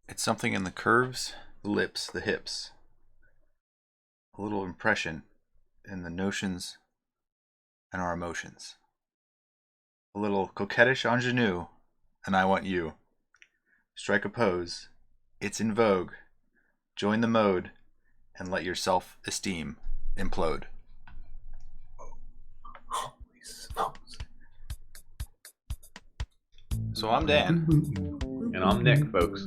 It's something in the curves, the lips, the hips. A little impression in the notions and our emotions. A little coquettish ingenue, and I want you. Strike a pose. It's in vogue. Join the mode and let your self-esteem implode. Holy smokes. So I'm Dan. And I'm Nick, folks.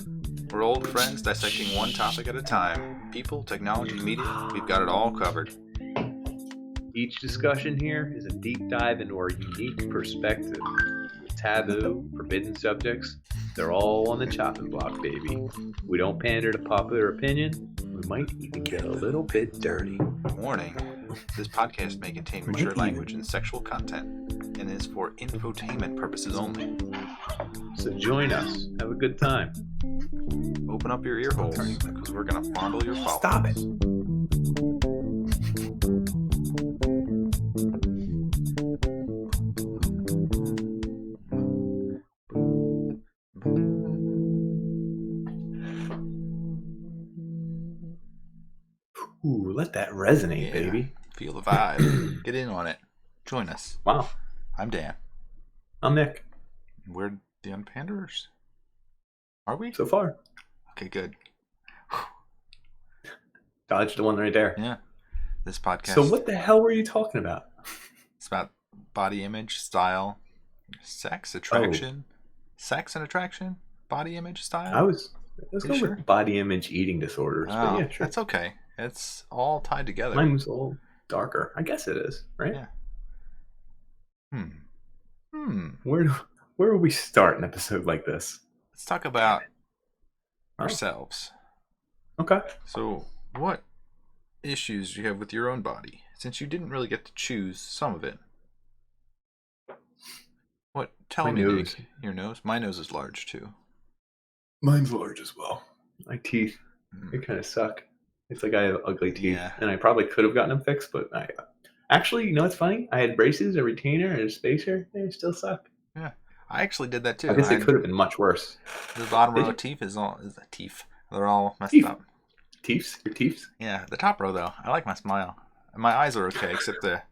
We're old friends dissecting one topic at a time. People, technology, media, we've got it all covered. Each discussion here is a deep dive into our unique perspective. Taboo, forbidden subjects, they're all on the chopping block, baby. We don't pander to popular opinion. We might even get a little bit dirty. Warning, this podcast may contain mature language and sexual content and is for infotainment purposes only. So join us. Have a good time. Open up your ear holes because we're going to fondle your follicles. Stop it. Ooh, let that resonate, baby. Feel the vibe. Get in on it. Join us. Wow. I'm Dan. I'm Nick. We're the unpanderers. Are we? So far. Okay, good. Dodged the one right there. Yeah. This podcast. So what the hell were you talking about? It's about body image, style, sex, attraction. Sex and attraction? Body image, style? I was going sure? with body image eating disorders. Oh, but yeah, sure. that's okay. It's all tied together. Mine was a little darker. I guess it is, right? Yeah. Where would we start an episode like this? Let's talk about ourselves. Okay. So, what issues do you have with your own body? Since you didn't really get to choose some of it. What? Tell me, nose. Nick. Your nose? My nose is large, too. Mine's large as well. My teeth, they kind of suck. It's like I have ugly teeth. Yeah. And I probably could have gotten them fixed, but I... Actually, you know what's funny? I had braces, a retainer, and a spacer. They still suck. Yeah. I actually did that, too. I guess it could have been much worse. The bottom row of teeth is a teeth. They're all messed up. Teeths? Your teeths? Yeah, the top row, though. I like my smile. My eyes are okay, except the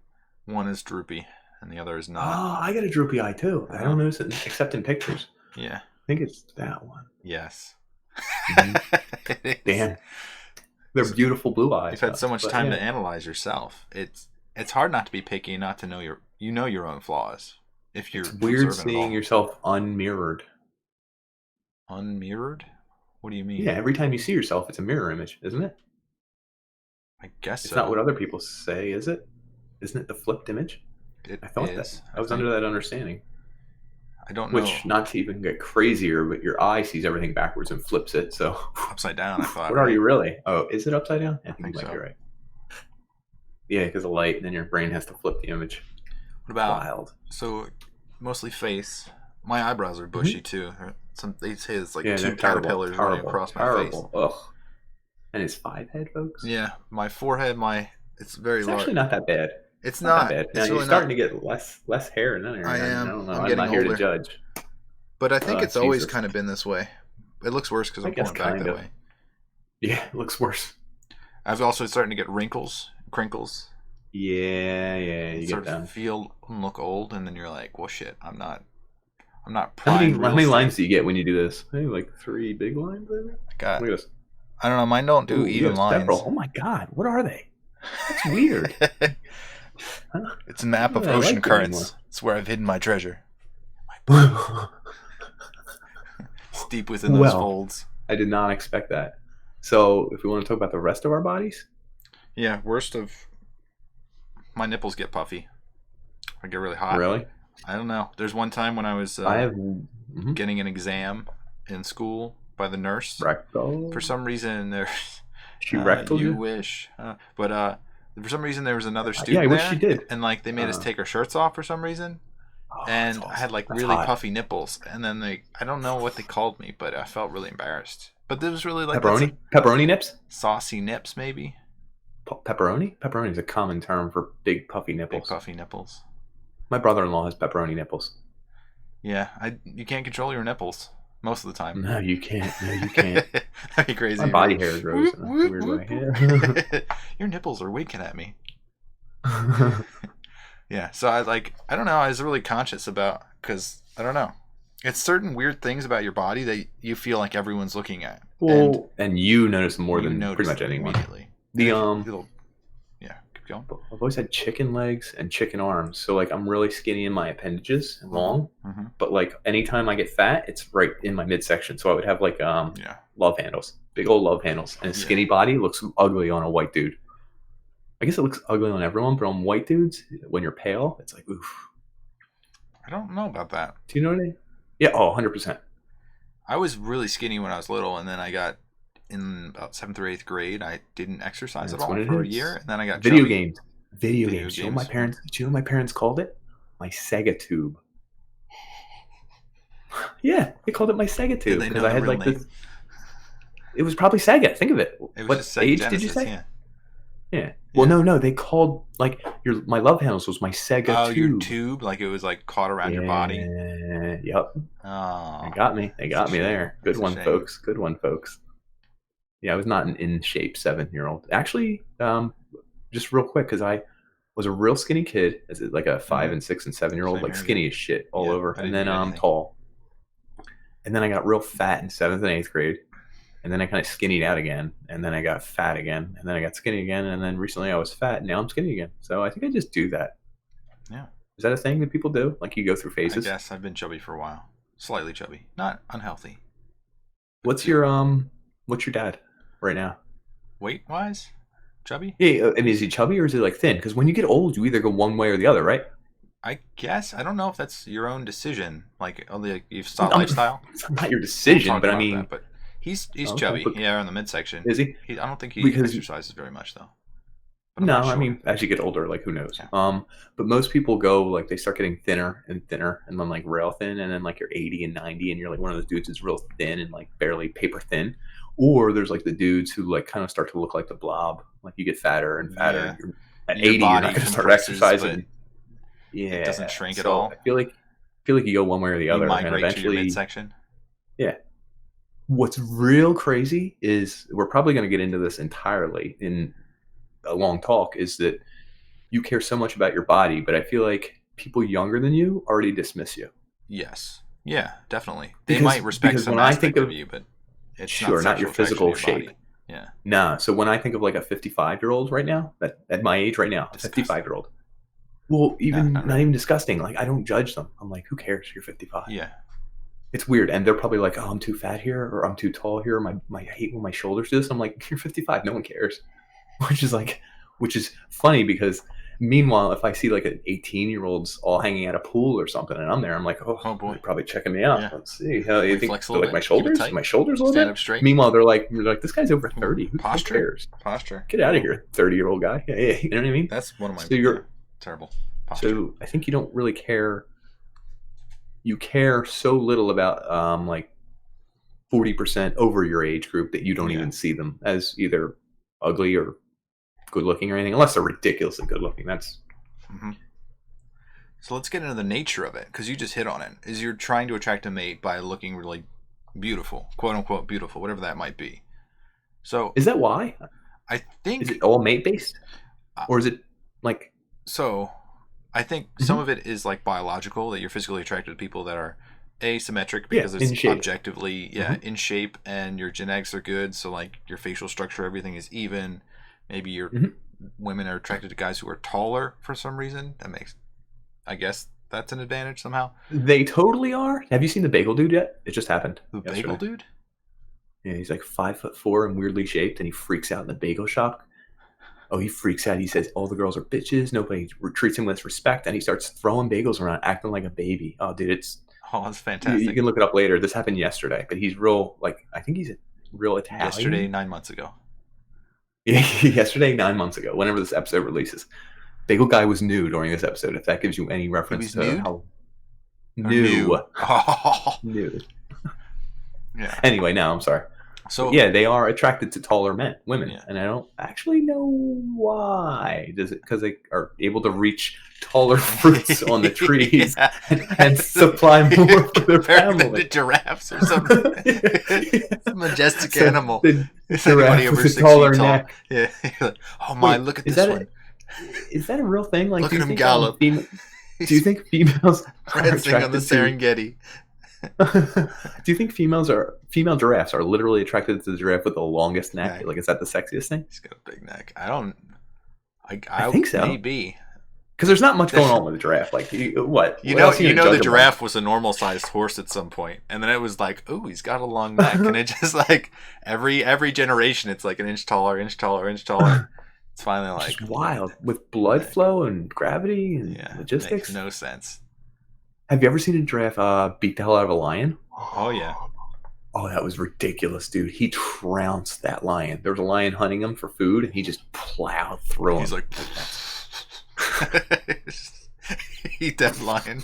one is droopy and the other is not. Oh, I got a droopy eye, too. I don't notice it except in pictures. Yeah. I think it's that one. Yes. Damn. They're beautiful blue eyes. You've had so much time to analyze yourself. It's hard not to be picky, not to know your own flaws. If you're it's weird seeing yourself unmirrored. Unmirrored? What do you mean? Yeah, every time you see yourself, it's a mirror image, isn't it? I guess it's not what other people say, is it? Isn't it the flipped image? I thought I was under that understanding. I don't know. Which, not to even get crazier, but your eye sees everything backwards and flips it. So upside down, I thought. What are you really? Oh, is it upside down? I think so. You're right. Yeah, because of light, and then your brain has to flip the image. What about wild? So, mostly face. My eyebrows are bushy too. They say it's like two caterpillars running across my face. Ugh. And it's 5 head, folks. Yeah, my forehead, it's very large. It's actually not that bad. It's not that bad. Now you're starting to get less hair in that area. I am. I don't know. I'm not here to judge. But I think it's always kind of been this way. It looks worse because I'm pulling back that way. Yeah, it looks worse. I was also starting to get wrinkles, crinkles. Yeah, you get them. Feel and look old, and then you're like, well, shit, I'm not How many lines do you get when you do this? Maybe like 3 big lines, maybe? Look at this. I don't know. Mine don't do even lines. Several. Oh my god, what are they? That's weird. It's a map of ocean currents. It's where I've hidden my treasure. It's deep within those folds. I did not expect that. So, if we want to talk about the rest of our bodies? Yeah, my nipples get puffy. I get really hot. Really? I don't know. There's one time when I was getting an exam in school by the nurse. Rectal? For some reason, there's... She rectal you? Wish. But for some reason, there was another student I wish she did. And they made us take our shirts off for some reason. Oh, and awesome. I had really puffy nipples. And then I don't know what they called me, but I felt really embarrassed. But this was really like... Pepperoni nips? Saucy nips, maybe. Pepperoni? Pepperoni is a common term for big puffy nipples. Big puffy nipples. My brother-in-law has pepperoni nipples. Yeah, you can't control your nipples. most of the time. No, you can't. No, you can't. That'd be crazy. My body hair grows in a weird way. Your nipples are winking at me. Yeah, so I don't know, I was really conscious about, because I don't know, it's certain weird things about your body that you feel like everyone's looking at. Well, and you notice more than pretty much anyone. Immediately. Yeah, keep going. I've always had chicken legs and chicken arms, so like I'm really skinny in my appendages and long. Mm-hmm. But like anytime I get fat, it's right in my midsection. So I would have like love handles, big old love handles, and a skinny body looks ugly on a white dude. I guess it looks ugly on everyone, but on white dudes, when you're pale, it's like oof. I don't know about that. Do you know what I mean? Yeah, 100%. I was really skinny when I was little, and then I got in about 7th or 8th grade. I didn't exercise at all for a year, and then I got video chubby. games. Video games. Do you know what my parents called it? My Sega tube. Yeah, they called it my Sega tube because I had like this. It was probably Sega. Think of it. What age Genesis, did you say? Yeah. Well, no. They called like my love handles was my Sega tube. Oh, your tube, like it was like caught around your body. Yep. Oh, they got me. They got me there. Good one, folks. Good one, folks. Yeah, I was not an in shape 7-year-old. Actually, just real quick, because I was a real skinny kid, as like a 5 and 6 and 7-year-old, like skinny as shit all over, and then tall. And then I got real fat in 7th and 8th grade. And then I kind of skinnied out again, and then I got fat again, and then I got skinny again, and then recently I was fat, and now I'm skinny again. So I think I just do that. Yeah. Is that a thing that people do? Like you go through phases? I guess I've been chubby for a while. Slightly chubby. Not unhealthy. What's your dad right now? Weight-wise? Chubby? Yeah, I mean, is he chubby or is he like thin? Because when you get old, you either go one way or the other, right? I guess. I don't know if that's your own decision. Like, you've sought lifestyle. It's not your decision, but I mean... That, but he's chubby. Yeah, in the midsection. Is he? I don't think he exercises very much, though. No, sure. I mean, as you get older, like, who knows? Yeah. But most people go, like, they start getting thinner and thinner, and then, like, rail thin, and then, like, you're 80 and 90, and you're, like, one of those dudes who's real thin and, like, barely paper thin. Or there's, like, the dudes who, like, kind of start to look like the blob. Like, you get fatter and fatter. Yeah. And you're, at 80, you're not going to start exercising. Yeah. It doesn't shrink at all. I feel like you go one way or the other. You migrate and eventually, to your midsection. Yeah. What's real crazy is, we're probably going to get into this entirely in a long talk, is that you care so much about your body, but I feel like people younger than you already dismiss you. Yes. Yeah, definitely. They might respect some aspect of you, but it's sure, not your physical shape. Body. Yeah. Nah. So when I think of like a 55-year-old right now, at my age right now, a 55-year-old. Well, not even disgusting. Like, I don't judge them. I'm like, who cares? You're 55. Yeah. It's weird. And they're probably like, oh, I'm too fat here, or I'm too tall here. I hate when my shoulders do this. I'm like, you're 55. No one cares. Which is funny, because meanwhile, if I see like an 18-year-olds all hanging at a pool or something, and I'm there, I'm like, oh boy, they're probably checking me out. Yeah. Let's see. How you think? Like my shoulders? My shoulders a little Stand bit? Up straight. Meanwhile, they're like, this guy's over 30. Who cares? Posture. Get out of here, 30-year-old guy. Yeah, you know what I mean? That's one of my terrible posture. So I think you don't really care. You care so little about like 40% over your age group that you don't even see them as either ugly or good looking or anything, unless they're ridiculously good looking. That's So let's get into the nature of it, because you just hit on it. Is you're trying to attract a mate by looking really beautiful, quote unquote beautiful, whatever that might be. So is that why? I think, is it all mate based, or is it like? So I think some of it is like biological, that you're physically attracted to people that are asymmetric because it's objectively in shape, and your genetics are good, so like your facial structure, everything is even. Maybe your women are attracted to guys who are taller for some reason. I guess that's an advantage somehow. They totally are. Have you seen the bagel dude yet? It just happened. The bagel dude? Yeah, he's like 5'4" and weirdly shaped, and he freaks out in the bagel shop. Oh, he freaks out. He says all the girls are bitches. Nobody treats him with respect, and he starts throwing bagels around, acting like a baby. Oh, dude, that's fantastic. You can look it up later. This happened yesterday, but he's real. Like, I think he's a real Italian. Yesterday, 9 months ago. Yesterday, 9 months ago, whenever this episode releases. Bagel guy was new during this episode, if that gives you any reference to how new. Oh. New. Yeah. Anyway, now I'm sorry. So yeah, they are attracted to taller women, yeah. and I don't actually know why. Does it because they are able to reach taller fruits on the trees Yeah. and supply more for their Comparing them to family? giraffes or something. It's a majestic So animal. the It's anybody giraffe over with a 6 feet taller tall. neck. Yeah. You're like, oh my, Wait, look at this one. is that a real thing? Like, Look do at you him think gallop. do you He's think females are prancing on the attracted to Serengeti. do you think female giraffes are literally attracted to the giraffe with the longest neck? Neck. Like, is that the sexiest thing? He's got a big neck. I don't. I I think so. maybe. Because there's not much going on with a giraffe. Like, what You else are know, you gonna the judge them by? giraffe was a normal sized horse at some point, and then it was like, ooh, he's got a long neck, and it just like every generation, it's like an inch taller, inch taller, inch taller. It's finally like Just wild with blood flow and gravity and yeah, logistics. makes no sense. Have you ever seen a giraffe beat the hell out of a lion? Oh yeah, Oh, that was ridiculous, dude. He trounced that lion. There was a lion hunting him for food, and he just plowed through him. he's like, eat that lion.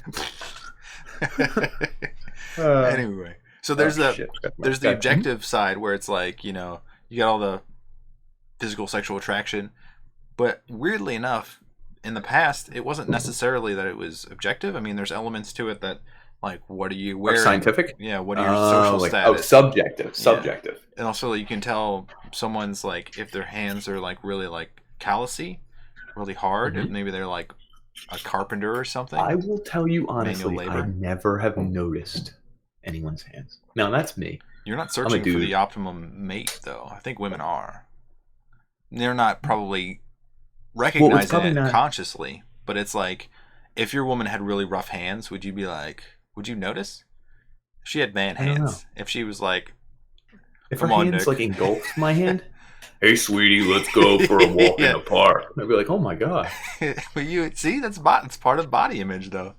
Anyway, so there's the objective side where it's like, you know, you got all the physical sexual attraction, but weirdly enough, in the past, it wasn't necessarily that it was objective. I mean, there's elements to it that, like, what are you wearing? Scientific? Yeah, what are your social status? Subjective. Yeah. And also, you can tell someone's, like, if their hands are, like, really, like, callousy, really hard, if maybe they're, like, a carpenter or something. I will tell you honestly, I never have noticed anyone's hands. Now, that's me. You're not searching for the optimum mate, though. I think women are. They're not probably recognizing it consciously, but it's like, if your woman had really rough hands, would you be like, would you notice? If she had man hands, if she was like, if her hands like engulfed my hand, hey sweetie, let's go for a walk in the park, I'd be like, oh my god. But you see, it's part of body image, though.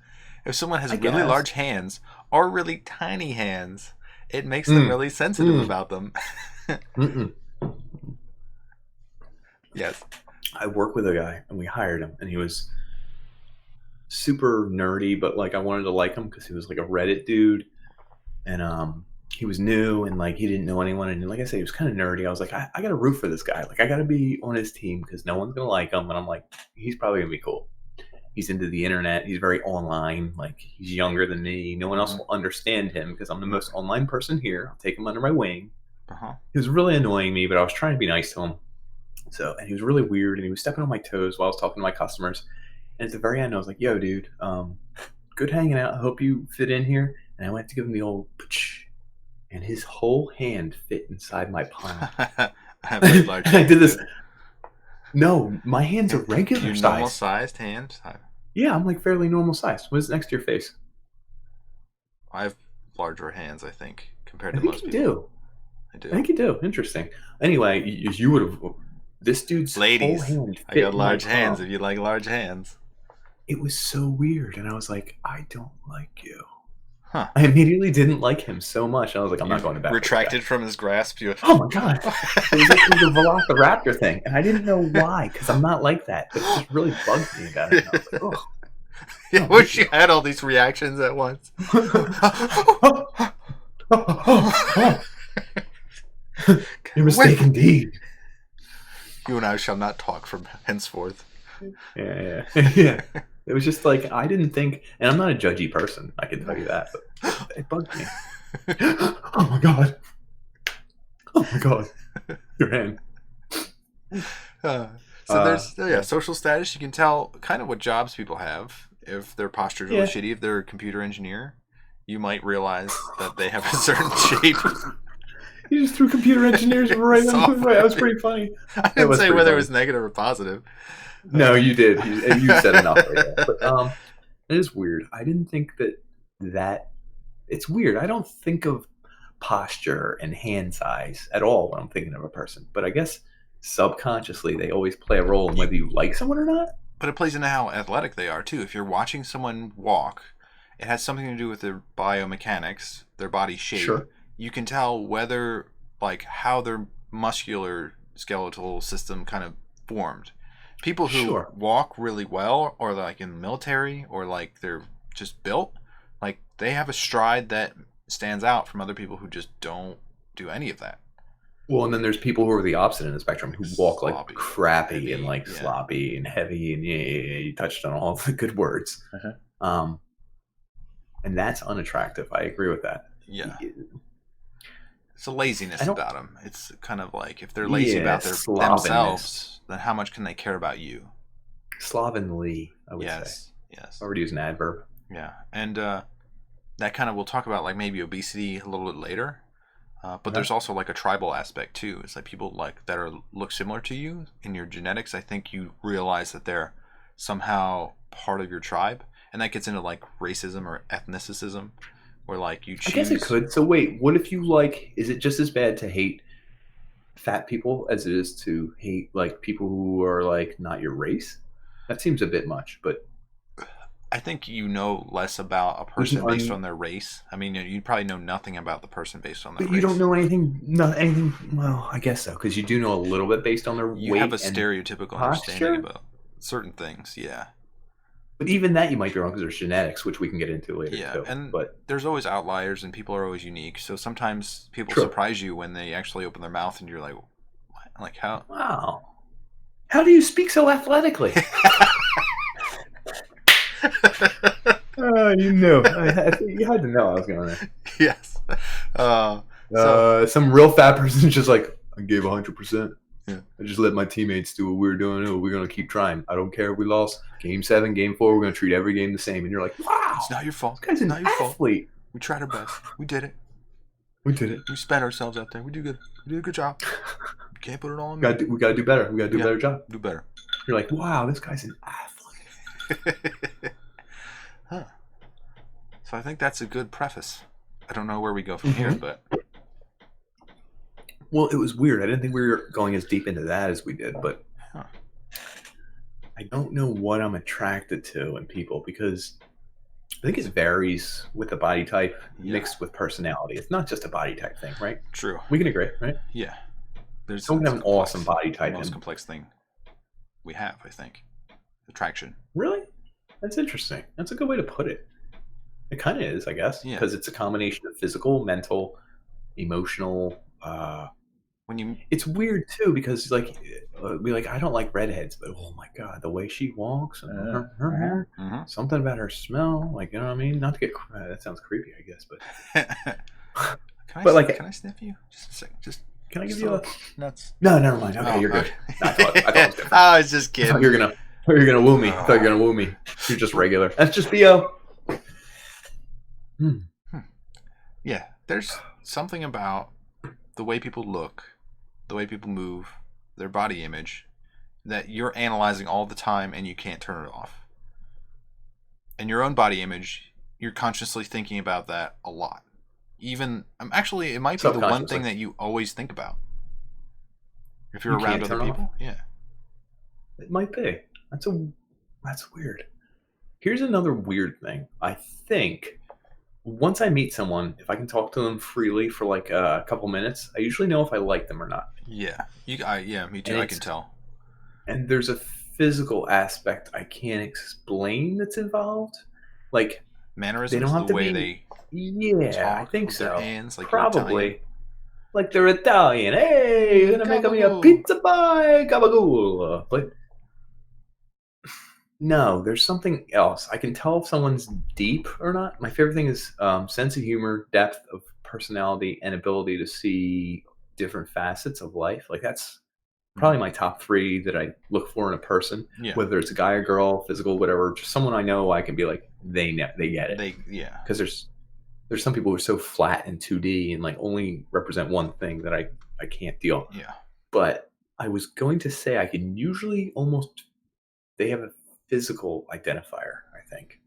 If someone has really large hands or really tiny hands, it makes them really sensitive about them. Yes. I work with a guy, and we hired him, and he was super nerdy, but like I wanted to like him because he was like a Reddit dude, and he was new, and like he didn't know anyone, and like I said, he was kind of nerdy. I was like, I got to root for this guy. Like I got to be on his team because no one's gonna like him, and I'm like, he's probably gonna be cool. He's into the internet. He's very online. Like he's younger than me. No one else will understand him because I'm the most online person here. I'll take him under my wing. He was really annoying me, but I was trying to be nice to him. So, and he was really weird, and he was stepping on my toes while I was talking to my customers. And at the very end, I was like, yo, dude, good hanging out. I hope you fit in here. And I went to give him the old putch, and his whole hand fit inside my palm. I have very large hands. I did this. No, my hands are regular size. Normal sized hands? Yeah, I'm like fairly normal size. What is next to your face? I have larger hands, I think, compared to most people. I do. I think you do. Interesting. Anyway, you would have... This dude's ladies, whole hand fit I got large hands if you like large hands. It was so weird, and I was like, I don't like you. Huh. I immediately didn't like him so much. I was like, I'm not going to back. Retracted from his grasp. Oh my god. It was like the Velociraptor thing, and I didn't know why, because I'm not like that. But it just really bugged me about it. And I was like, oh. Yeah, wish you had all these reactions at once. Your mistake indeed. You and I shall not talk from henceforth. Yeah. It was just like, I didn't think, and I'm not a judgy person, I can tell you that, but it bugged me. Oh my god. Your hand. So there's social status. You can tell kind of what jobs people have. If their posture's really shitty, if they're a computer engineer, you might realize that they have a certain shape. You just threw computer engineers right on. That was pretty funny. I didn't say whether it was negative or positive. No, you did. You said enough right there. But it is weird. I didn't think that it's weird. I don't think of posture and hand size at all when I'm thinking of a person. But I guess subconsciously they always play a role in whether you like someone or not. But it plays into how athletic they are too. If you're watching someone walk, it has something to do with their biomechanics, their body shape. Sure. You can tell whether, like, how their muscular skeletal system kind of formed. People who walk really well, or like in the military, or like they're just built, like they have a stride that stands out from other people who just don't do any of that. Well, and then there's people who are the opposite in the spectrum who walk like Sloppy, crappy heavy, and like yeah. sloppy and heavy, and yeah, you touched on all the good words. And that's unattractive. I agree with that. Yeah. It's a laziness I don't- about them. It's kind of like if they're lazy Yeah, about slovenness. themselves, then how much can they care about you? Slovenly, I would say. Yes, yes. I would use an adverb. Yeah, and that kind of we'll talk about like maybe obesity a little bit later. But there's also like a tribal aspect too. It's like people like that are look similar to you in your genetics. I think you realize that they're somehow part of your tribe, and that gets into like racism or ethnicism, where like you choose. I guess it could. So wait, what if you like? Is it just as bad to hate fat people as it is to hate like people who are like not your race? That seems a bit much, but I think you know less about a person based on their race. I mean, you probably know nothing about the person based on their race. You don't know anything. Not anything. Well, I guess so, because you do know a little bit based on their weight. You have a stereotypical understanding about certain things, yeah. But even that you might be wrong because there's genetics, which we can get into later. Yeah, too. and but there's always outliers, and people are always unique. So sometimes people surprise you when they actually open their mouth, and you're like, what? Like how? Wow, how do you speak so athletically? You knew. You had to know I was going there. Yes. Some real fat person just like, I gave 100%. Yeah. I just let my teammates do what we were doing. Oh, we're going to keep trying. I don't care if we lost. Game 7, Game 4, we're going to treat every game the same. And you're like, wow. It's not your fault. This guy's an athlete. We tried our best. We did it. We did it. We spent ourselves out there. We do good. We did a good job. You can't put it all on me. We got to do better. We got to do a better job. Do better. You're like, wow, this guy's an athlete. Huh. So I think that's a good preface. I don't know where we go from here, but... Well, it was weird. I didn't think we were going as deep into that as we did, but I don't know what I'm attracted to in people because I think it varies with the body type mixed with personality. It's not just a body type thing, right? True. We can agree, right? Yeah. There's someone have an awesome body type. The most complex thing we have, I think. Attraction. Really? That's interesting. That's a good way to put it. It kind of is, I guess, because it's a combination of physical, mental, emotional. It's weird too because like I don't like redheads, but oh my god, the way she walks and her hair, something about her smell, like you know what I mean. Not to get that sounds creepy, I guess, but can I sniff you? Just a second. Just can I give you a nuts? No, never mind. Okay, you're good. I thought it was different. I was just kidding. I thought you're gonna woo me. I thought you were gonna woo me. You're just regular. That's just Theo. Yeah, there's something about the way people look, the way people move, their body image, that you're analyzing all the time and you can't turn it off. And your own body image, you're consciously thinking about that a lot. Even, actually, it might be the one thing that you always think about. If you're around other people, yeah. It might be. That's weird. Here's another weird thing. I think once I meet someone, if I can talk to them freely for like a couple minutes, I usually know if I like them or not. Yeah, me too. I can tell. And there's a physical aspect I can't explain that's involved, like mannerisms. They don't have the to way be, they talk I think with so. Their hands, like probably. Like they're Italian. Hey, you're gonna make me a pizza pie, gabagool. But no, there's something else. I can tell if someone's deep or not. My favorite thing is sense of humor, depth of personality, and ability to see different facets of life. Like that's probably my top 3 that I look for in a person. Yeah. Whether it's a guy or girl, physical, whatever, just someone I know I can be like, they get it. Because there's some people who are so flat in 2D and like only represent one thing that I can't deal. Yeah. But I was going to say I can usually they have a physical identifier, I think.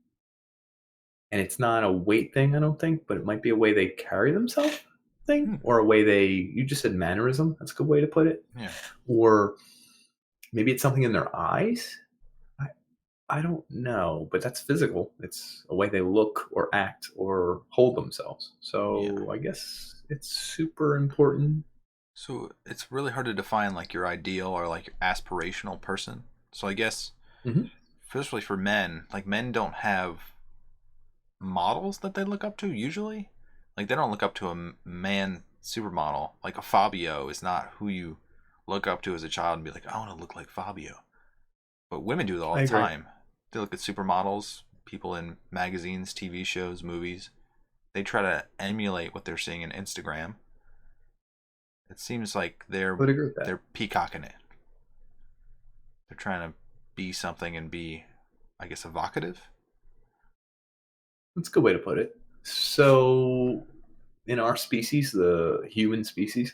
And it's not a weight thing, I don't think, but it might be a way they carry themselves thing, or a way you just said mannerism. That's a good way to put it. Yeah. Or maybe it's something in their eyes. I don't know, but that's physical. It's a way they look or act or hold themselves. So I guess it's super important. So it's really hard to define like your ideal or like your aspirational person. So I guess, especially for men, like men don't have models that they look up to usually. Like they don't look up to a man supermodel. Like a Fabio is not who you look up to as a child and be like, I want to look like Fabio. But women do it all I the agree. time. They look at supermodels, people in magazines, TV shows, movies. They try to emulate what they're seeing in Instagram. It seems like I would agree with that. they're peacocking it. They're trying to be something and be, I guess, evocative. That's a good way to put it. So, in our species, the human species,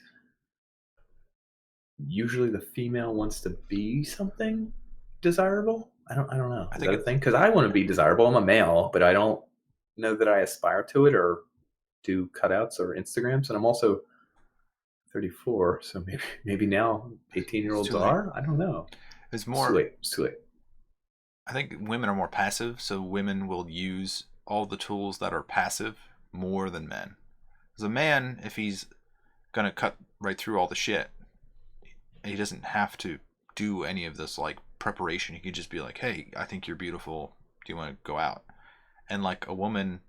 usually the female wants to be something desirable. I don't know. Is that a thing? Because I want to be desirable. I'm a male, but I don't know that I aspire to it or do cutouts or Instagrams. And I'm also 34, so maybe now 18-year-olds are. I don't know. It's more. It's too late. I think women are more passive, so women will use all the tools that are passive more than men. As a man, if he's gonna cut right through all the shit, he doesn't have to do any of this like preparation. He could just be like, "Hey, I think you're beautiful. Do you want to go out?" And like a woman,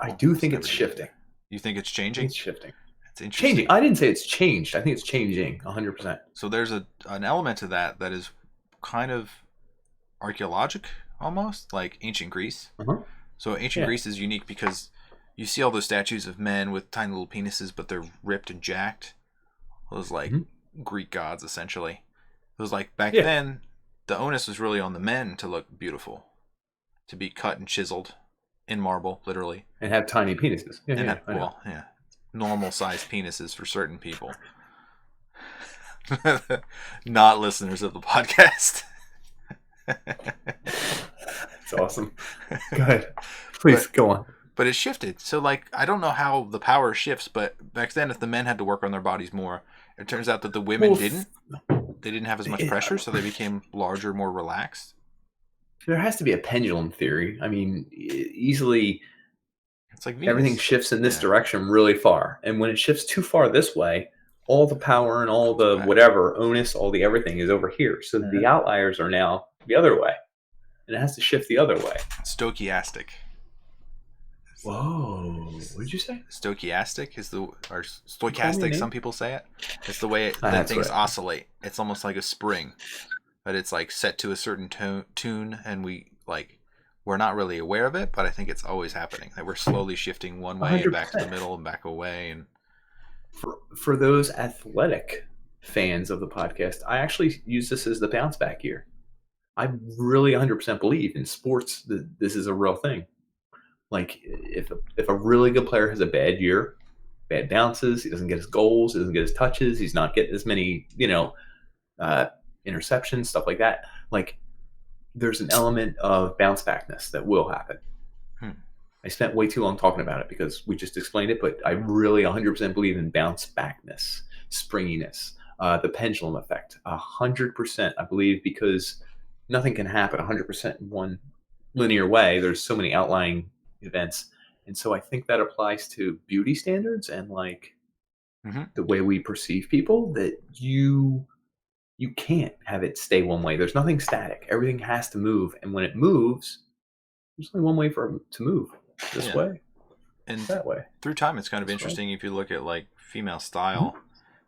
I do think it's shifting. You think it's changing? It's shifting. It's interesting. Changing. I didn't say it's changed. I think it's changing 100%. So there's an element to that is kind of archaeologic, almost like ancient Greece. So ancient Greece is unique because you see all those statues of men with tiny little penises, but they're ripped and jacked. Those like Greek gods, essentially. It was like back then, the onus was really on the men to look beautiful, to be cut and chiseled in marble, literally, and have tiny penises. Normal sized penises for certain people, not listeners of the podcast. That's awesome. Go ahead. Please go on. But it shifted. So, like, I don't know how the power shifts, but back then, if the men had to work on their bodies more, it turns out that the women didn't. They didn't have as much pressure, so they became larger, more relaxed. There has to be a pendulum theory. I mean, easily, it's like Venus. Everything shifts in this direction really far. And when it shifts too far this way, all the power and all the whatever, onus, all the everything is over here. So the outliers are now the other way. And it has to shift the other way. Stochastic. Whoa. What did you say? Stochastic is or stochastic, some people say it. It's the way that things oscillate. It's almost like a spring. But it's like set to a certain tune, and we're not really aware of it, but I think it's always happening. That we're slowly shifting one way 100%. And back to the middle and back away. And for those athletic fans of the podcast, I actually use this as the bounce back year. I really 100% believe in sports that this is a real thing. Like if a really good player has a bad year, bad bounces, he doesn't get his goals, he doesn't get his touches, he's not getting as many, interceptions, stuff like that. Like there's an element of bounce backness that will happen. I spent way too long talking about it because we just explained it, but I really 100% believe in bounce backness, springiness, the pendulum effect. 100% I believe, because nothing can happen 100% in one linear way. There's so many outlying events. And so I think that applies to beauty standards and the way we perceive people, that you can't have it stay one way. There's nothing static. Everything has to move. And when it moves, there's only one way for it to move. This way and that way. Through time, it's kind of interesting if you look at like female style,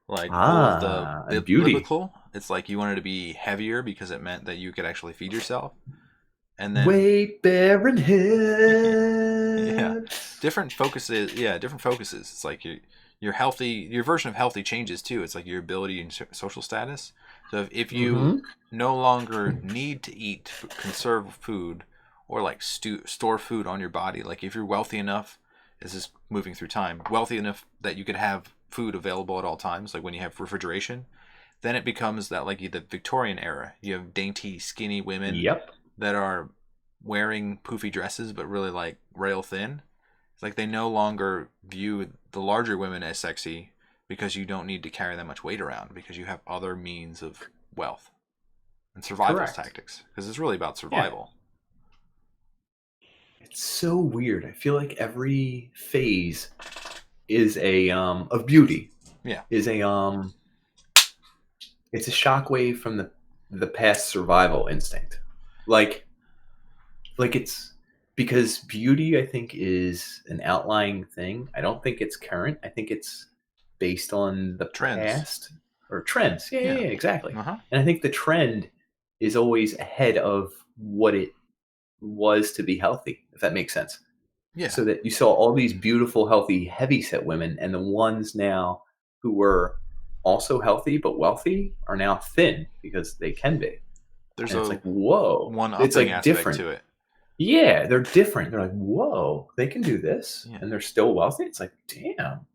like all of the beauty. Biblical. It's like you wanted to be heavier because it meant that you could actually feed yourself. And then weight bearing hips. Different focuses. It's like your healthy, your version of healthy changes too. It's like your ability and social status. So if you no longer need to eat conserved food or like store food on your body, like if you're wealthy enough, this is moving through time, wealthy enough that you could have food available at all times, like when you have refrigeration, then it becomes that like the Victorian era. You have dainty, skinny women that are wearing poofy dresses, but really like rail thin. It's like they no longer view the larger women as sexy because you don't need to carry that much weight around because you have other means of wealth and survival tactics, because it's really about survival. It's so weird. I feel like every phase is of beauty. Is it's a shockwave from the past survival instinct. Like it's because beauty, I think, is an outlying thing. I don't think it's current. I think it's based on the Trends. past or trends. Yeah, exactly. Uh-huh. And I think the trend is always ahead of what it was to be healthy, if that makes sense. Yeah. So that you saw all these beautiful, healthy, heavy-set women, and the ones now who were also healthy but wealthy are now thin because they can be. There's and it's like, whoa. one It's upping like aspect different. to it. Yeah, they're different. They're like, whoa, they can do this, Yeah. and they're still wealthy. It's like, damn.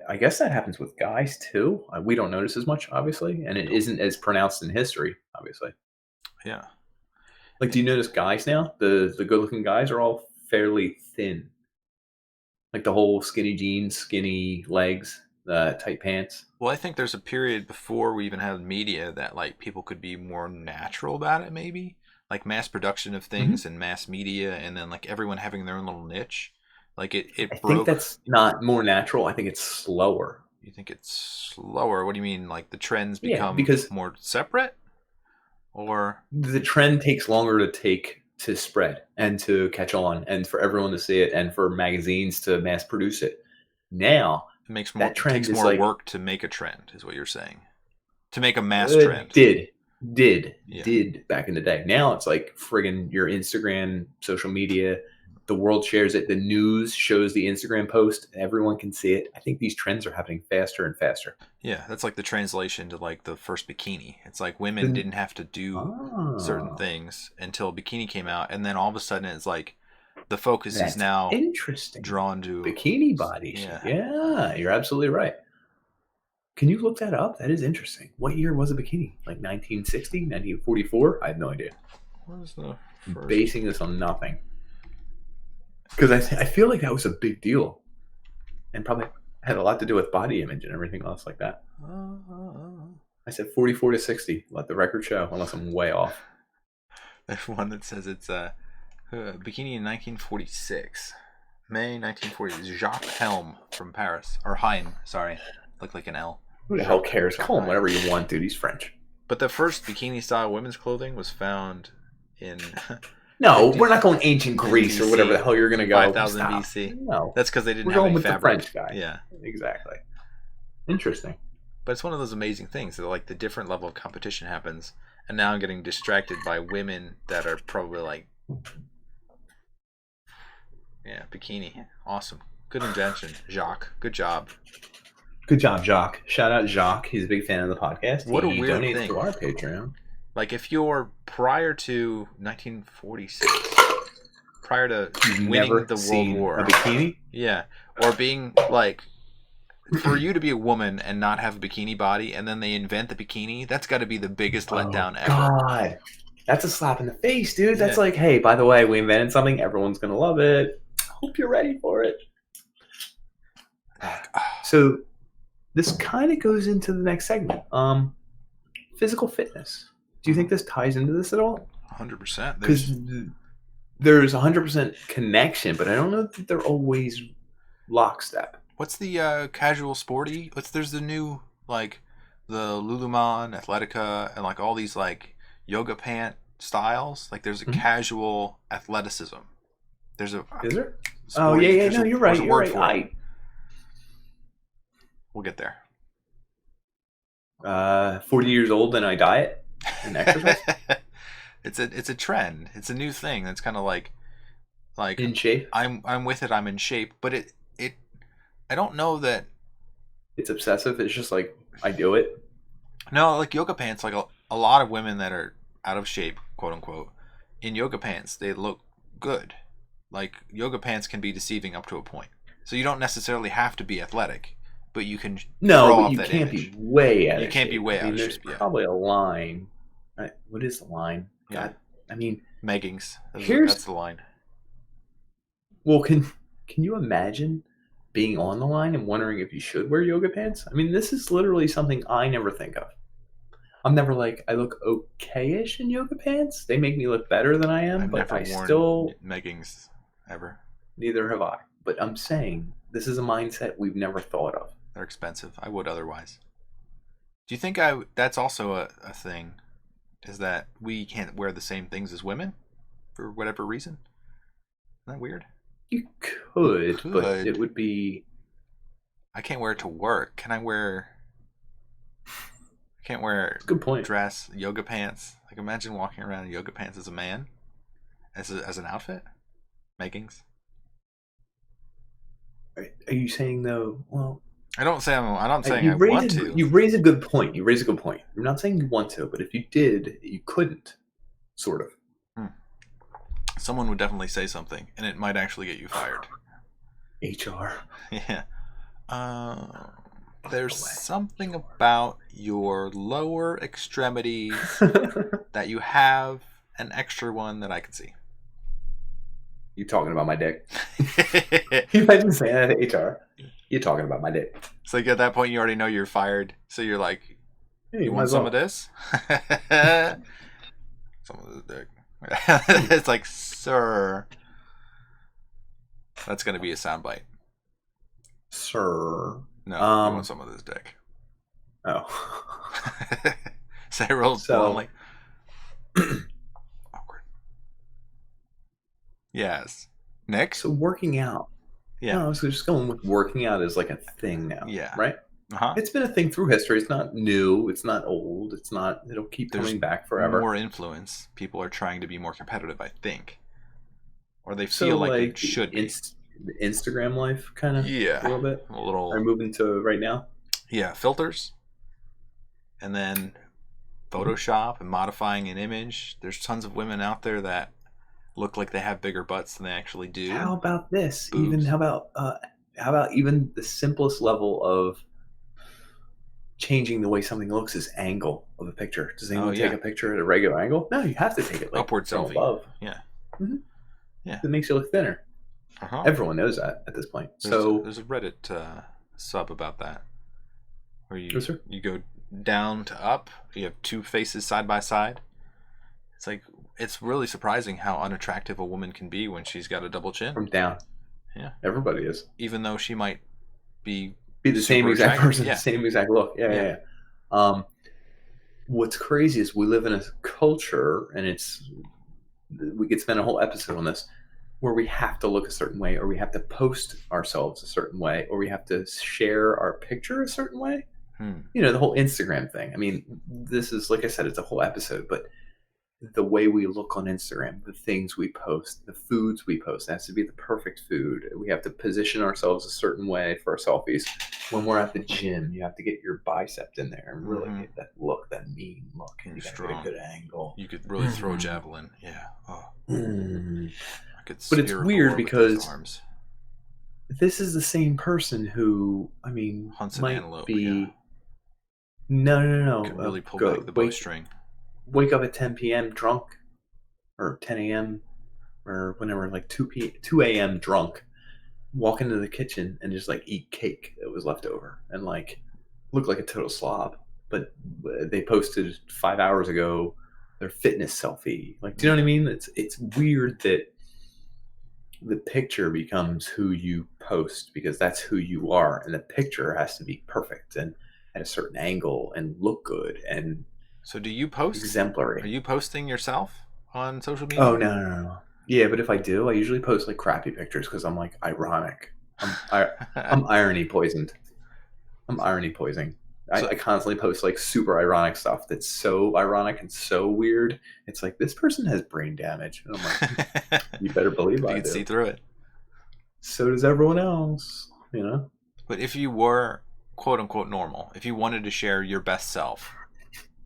I guess that happens with guys too. We don't notice as much, obviously, and it isn't as pronounced in history, obviously. Yeah. Like, do you notice guys now? The good-looking guys are all fairly thin. Like the whole skinny jeans, skinny legs, tight pants. Well, I think there's a period before we even had media that like people could be more natural about it, maybe like mass production of things and mass media, and then like everyone having their own little niche. Like it I broke. think that's not more natural. I think it's slower. You think it's slower? What do you mean? Like the trends become because more separate, or the trend takes longer to spread and to catch on, and for everyone to see it, and for magazines to mass produce it. Now it makes more. that trend It takes is more like, work to make a trend, is what you're saying. To make a mass trend. Did back in the day. Now it's like friggin' your Instagram, social media, the world shares it. The news shows the Instagram post. Everyone can see it. I think these trends are happening faster and faster. Yeah, that's like the translation to like the first bikini. It's like women didn't have to do certain things until bikini came out, and then all of a sudden it's like the focus is now interesting. drawn to Bikini bodies. Yeah, you're absolutely right. Can you look that up? That is interesting. What year was a bikini? Like 1960, 1944? I have no idea. What was the first? I'm basing this on nothing. Because I feel like that was a big deal. And probably had a lot to do with body image and everything else like that. I said 44 to 60. Let the record show, unless I'm way off. There's one that says it's a bikini in 1946. May 1940. Jacques Helm from Paris. Or Heim, sorry. Looked like an L. Who the hell cares? Call him whatever you want, dude. He's French. But the first bikini-style women's clothing was found in... No, we're not going ancient Greece or whatever the hell you're going to go. 5000 BC. No. That's because they didn't we're have going any with fabric. The French guy. Yeah. Exactly. Interesting. But it's one of those amazing things that like the different level of competition happens, and now I'm getting distracted by women that are probably like... Yeah, bikini. Awesome. Good invention, Jacques. Good job. Good job, Jacques. Shout out Jacques. He's a big fan of the podcast. What a he weird donates thing. to our Patreon. Like if you're prior to 1946, prior to winning the World War, a bikini? Yeah, or being like, for you to be a woman and not have a bikini body, and then they invent the bikini, that's got to be the biggest letdown ever. God, that's a slap in the face, dude. That's like, hey, by the way, we invented something. Everyone's gonna love it. Hope you're ready for it. So this kind of goes into the next segment. Physical fitness. Do you think this ties into this at all? 100%. Because there's 100% connection, but I don't know that they're always lockstep. What's the casual sporty? There's the new like the Lululemon, Athletica, and like all these like yoga pant styles. Like there's a casual athleticism. Is there? Oh yeah. No, you're right. You're right. We'll get there. 40 years old and I diet and exercise. It's a trend. It's a new thing. That's kind of like in shape. I'm with it. I'm in shape, but it I don't know that it's obsessive. It's just like I do it. No, like yoga pants. Like a lot of women that are out of shape, quote unquote, in yoga pants, they look good. Like yoga pants can be deceiving up to a point. So you don't necessarily have to be athletic, but you can. No, but you can't be way out of shape. You can't be way out of shape. There's probably a line. What is the line? God, I mean, meggings. That's the line. Well, can you imagine being on the line and wondering if you should wear yoga pants? I mean, this is literally something I never think of. I'm never like, I look okay-ish in yoga pants. They make me look better than I am, I've but never I worn still... meggings ever. Neither have I. But I'm saying, this is a mindset we've never thought of. They're expensive. I would otherwise. Do you think that's also a thing? Is that we can't wear the same things as women? For whatever reason? Isn't that weird? You could, but it would be... I can't wear it to work. Can I wear? I can't wear That's a good point. dress, yoga pants. Like imagine walking around in yoga pants as a man, as an outfit. Makings. Are you saying though? Well, I don't say I'm not saying I want to. You raise a good point. You raise a good point. You're not saying you want to, but if you did, you couldn't. Sort of. Someone would definitely say something, and it might actually get you fired. HR. Yeah. There's something about your lower extremities that you have an extra one that I can see. You talking about my dick? You imagine saying that to HR. You're talking about my dick. It's like at that point you already know you're fired, so you're like, Hey, you want some of this? Some of this dick. It's like, sir. That's gonna be a soundbite. Sir. No, you want some of this dick. Oh. Say it real bluntly. Awkward. Yes. Nick? So working out. Yeah. No, so just going with working out is like a thing now. Yeah. Right? Uh-huh. It's been a thing through history. It's not new. It's not old. It'll keep coming back forever. More influence. People are trying to be more competitive, I think. Or they feel like it should be. Instagram life kind of a little bit. A little. Are moving to right now? Yeah, filters. And then Photoshop and modifying an image. There's tons of women out there that look like they have bigger butts than they actually do. How about this? Boobs. Even how about even the simplest level of changing the way something looks is angle of a picture. Does anyone take a picture at a regular angle? No, you have to take it like upward selfie. Above. Yeah. Mm-hmm. Yeah. It makes you look thinner. Uh-huh. Everyone knows that at this point. There's a Reddit sub about that, where you go down to up. You have two faces side by side. It's like it's really surprising how unattractive a woman can be when she's got a double chin. From down. Yeah. Everybody is. Even though she might be the same exact person, the same exact look. Yeah. What's crazy is we live in a culture, and we could spend a whole episode on this, where we have to look a certain way, or we have to post ourselves a certain way, or we have to share our picture a certain way. You know, the whole Instagram thing. I mean, this is, like I said, it's a whole episode, but the way we look on Instagram, the things we post, the foods we post, it has to be the perfect food. We have to position ourselves a certain way for our selfies. When we're at the gym, you have to get your bicep in there and really get that look, that mean look. And you got to get a good angle. You could really throw a javelin. Yeah. Oh. But it's weird because this is the same person who, I mean, hunts might an antelope, be. No. Could really pull back the bowstring. Wake up at 10 p.m. drunk, or 10 a.m. or whenever, like 2 a.m. drunk, walk into the kitchen and just like eat cake that was left over and like look like a total slob. But they posted 5 hours ago their fitness selfie. Like, do you know what I mean? It's weird that the picture becomes who you post, because that's who you are, and the picture has to be perfect and at a certain angle and look good and. So do you post? Exemplary. Are you posting yourself on social media? Oh, no. Yeah, but if I do, I usually post like crappy pictures because I'm like ironic. I'm irony poisoned. I'm irony poisoning. I constantly post like super ironic stuff that's so ironic and so weird. It's like, this person has brain damage. And I'm like, you better believe I do. You can see through it. So does everyone else, you know? But if you were quote unquote normal, if you wanted to share your best self,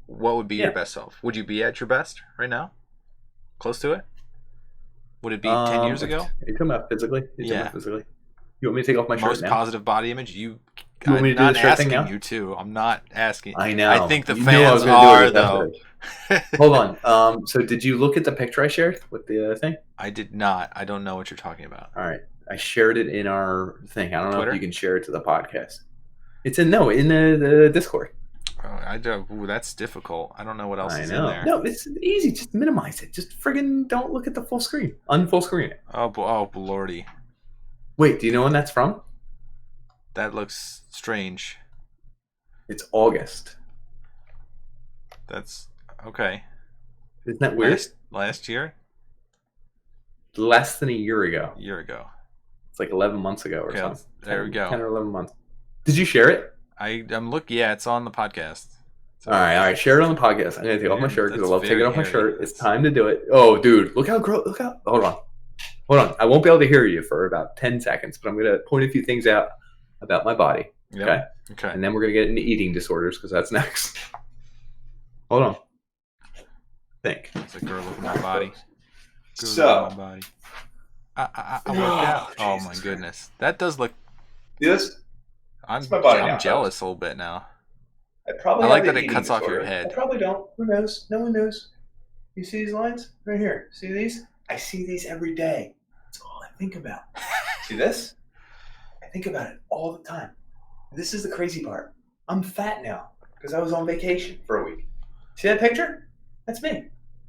what would be your best self? Would you be at your best right now? Close to it? Would it be 10 years ago? Are you talking about physically? Physically? You want me to take off my shirt Most now? positive body image? You want me to do the shirt thing now? You too. I'm not asking. I know. I think the fans are, though. Hold on. So did you look at the picture I shared with the thing? I did not. I don't know what you're talking about. All right. I shared it in our thing. I don't know Twitter? if you can share it to the podcast. It's in the Discord. I don't. Ooh, that's difficult. I don't know what else is in there. No, it's easy. Just minimize it. Just friggin' don't look at the full screen. Unfull screen it. Oh, lordy. Wait, do you know when that's from? That looks strange. It's August. That's okay. Isn't that weird? Last year? Less than a year ago. It's like 11 months ago or something. There we go. 10 or 11 months. Did you share it? I'm looking. Yeah, it's on the podcast. So, All right. Share it on the podcast. I'm gonna take off my shirt because I love taking off my hairy. shirt. It's time to do it. Oh, dude, look how gross. Look how. Hold on. I won't be able to hear you for about 10 seconds, but I'm gonna point a few things out about my body. Yep. Okay. And then we're gonna get into eating disorders because that's next. Hold on. Think. It's a girl, look at my body. So. My body. I worked out. Oh my goodness, that does look. This. I'm my body now, jealous a little bit now. I like that it cuts off your head. I probably don't. Who knows? No one knows. You see these lines right here? See these? I see these every day. That's all I think about. See this? I think about it all the time. This is the crazy part. I'm fat now because I was on vacation for a week. See that picture? That's me.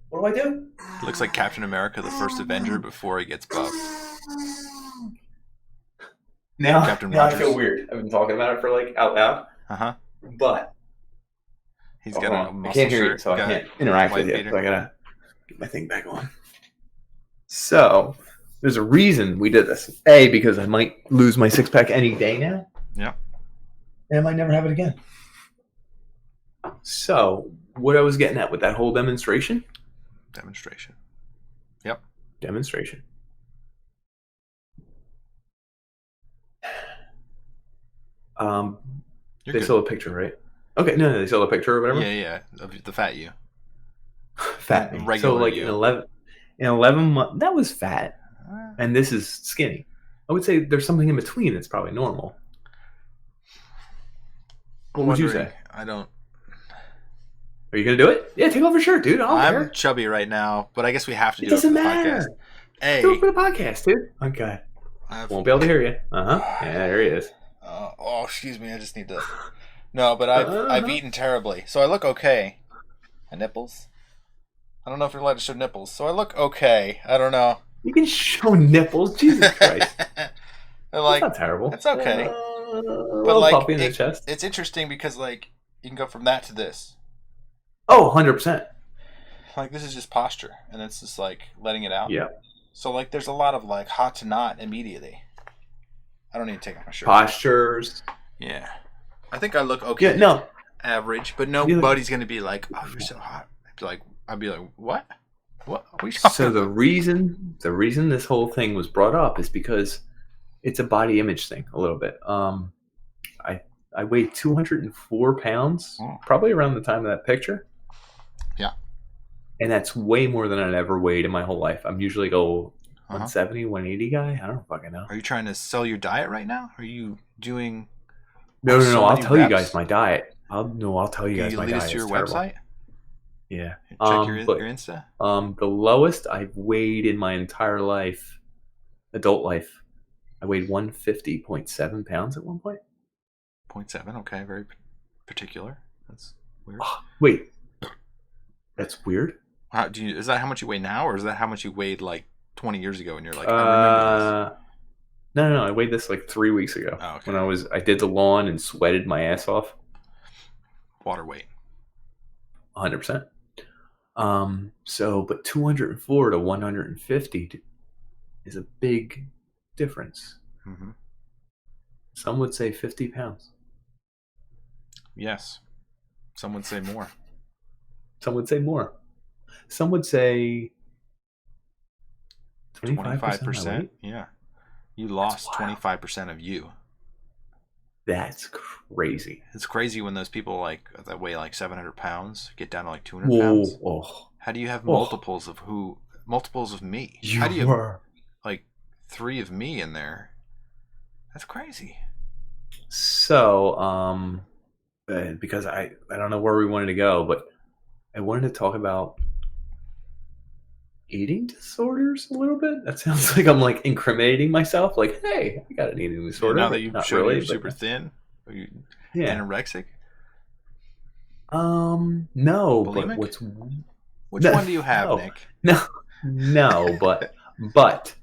What do? It looks like Captain America, the first Avenger, before he gets buff. Now I feel weird. I've been talking about it for like out loud. But he's got a muscle I can't hear shirt, you, so I can't interact with you. So I gotta get my thing back on. So there's a reason we did this. A, because I might lose my six pack any day now. Yeah. And I might never have it again. So what I was getting at with that whole demonstration. Yep. Demonstration. They saw a picture, right? Okay, no, they saw a picture or whatever. Yeah, of the fat you. Fat me. Regular so like you. in 11 months, that was fat, and this is skinny. I would say there's something in between that's probably normal. What would you say? I don't. Are you gonna do it? Yeah, take off your shirt, dude. I'm chubby right now, but I guess we have to do it for the podcast. Hey, do it for the podcast, dude. Okay. Won't be able to hear you. Yeah, there he is. Oh, excuse me. I just need to. No, but I've eaten terribly, so I look okay. My nipples. I don't know if you're allowed to show nipples, so I look okay. I don't know. You can show nipples, Jesus Christ. Like, that's not terrible. It's okay. But like, puppy in the chest. It's interesting because like you can go from that to this. Oh, 100%. Like this is just posture, and it's just like letting it out. Yeah. So like, there's a lot of like hot to not immediately. I don't need to take off my shirt. Postures. Yeah. I think I look okay. Yeah, no. Average, but nobody's gonna be like, "Oh, you're so hot." I'd be like, "What? What are we talking about?" The reason this whole thing was brought up is because it's a body image thing a little bit. I weighed 204 pounds, probably around the time of that picture. Yeah. And that's way more than I'd ever weighed in my whole life. I'm usually 170, 180 guy. I don't fucking know. Are you trying to sell your diet right now? Are you doing? No. I'll tell you guys my diet. I'll tell you guys my diet. Lead us to your website. Yeah. Check your Insta. The lowest I've weighed in my entire life, adult life, I weighed 150.7 pounds at one point. 0.7. Okay, very particular. That's weird. Wait, that's weird. Is that how much you weigh now, or is that how much you weighed like 20 years ago? And you're like, I remember this. No. I weighed this like 3 weeks ago. Oh, okay. When I did the lawn and sweated my ass off. Water weight. 100%. But 204 to 150 is a big difference. Mm-hmm. Some would say 50 pounds. Yes. Some would say more. Some would say more. Some would say 25%. Yeah. You lost 25% of you. That's crazy. It's crazy when those people like that weigh like 700 pounds get down to like 200 pounds. How do you have multiples of me? How do you have like 3 of me in there? That's crazy. So, because I don't know where we wanted to go, but I wanted to talk about eating disorders a little bit. That sounds like I'm like incriminating myself. Like, hey, I got an eating disorder. Now that you showed you're super thin, are you anorexic? No. Bulimic? But which one do you have, Nick? No, but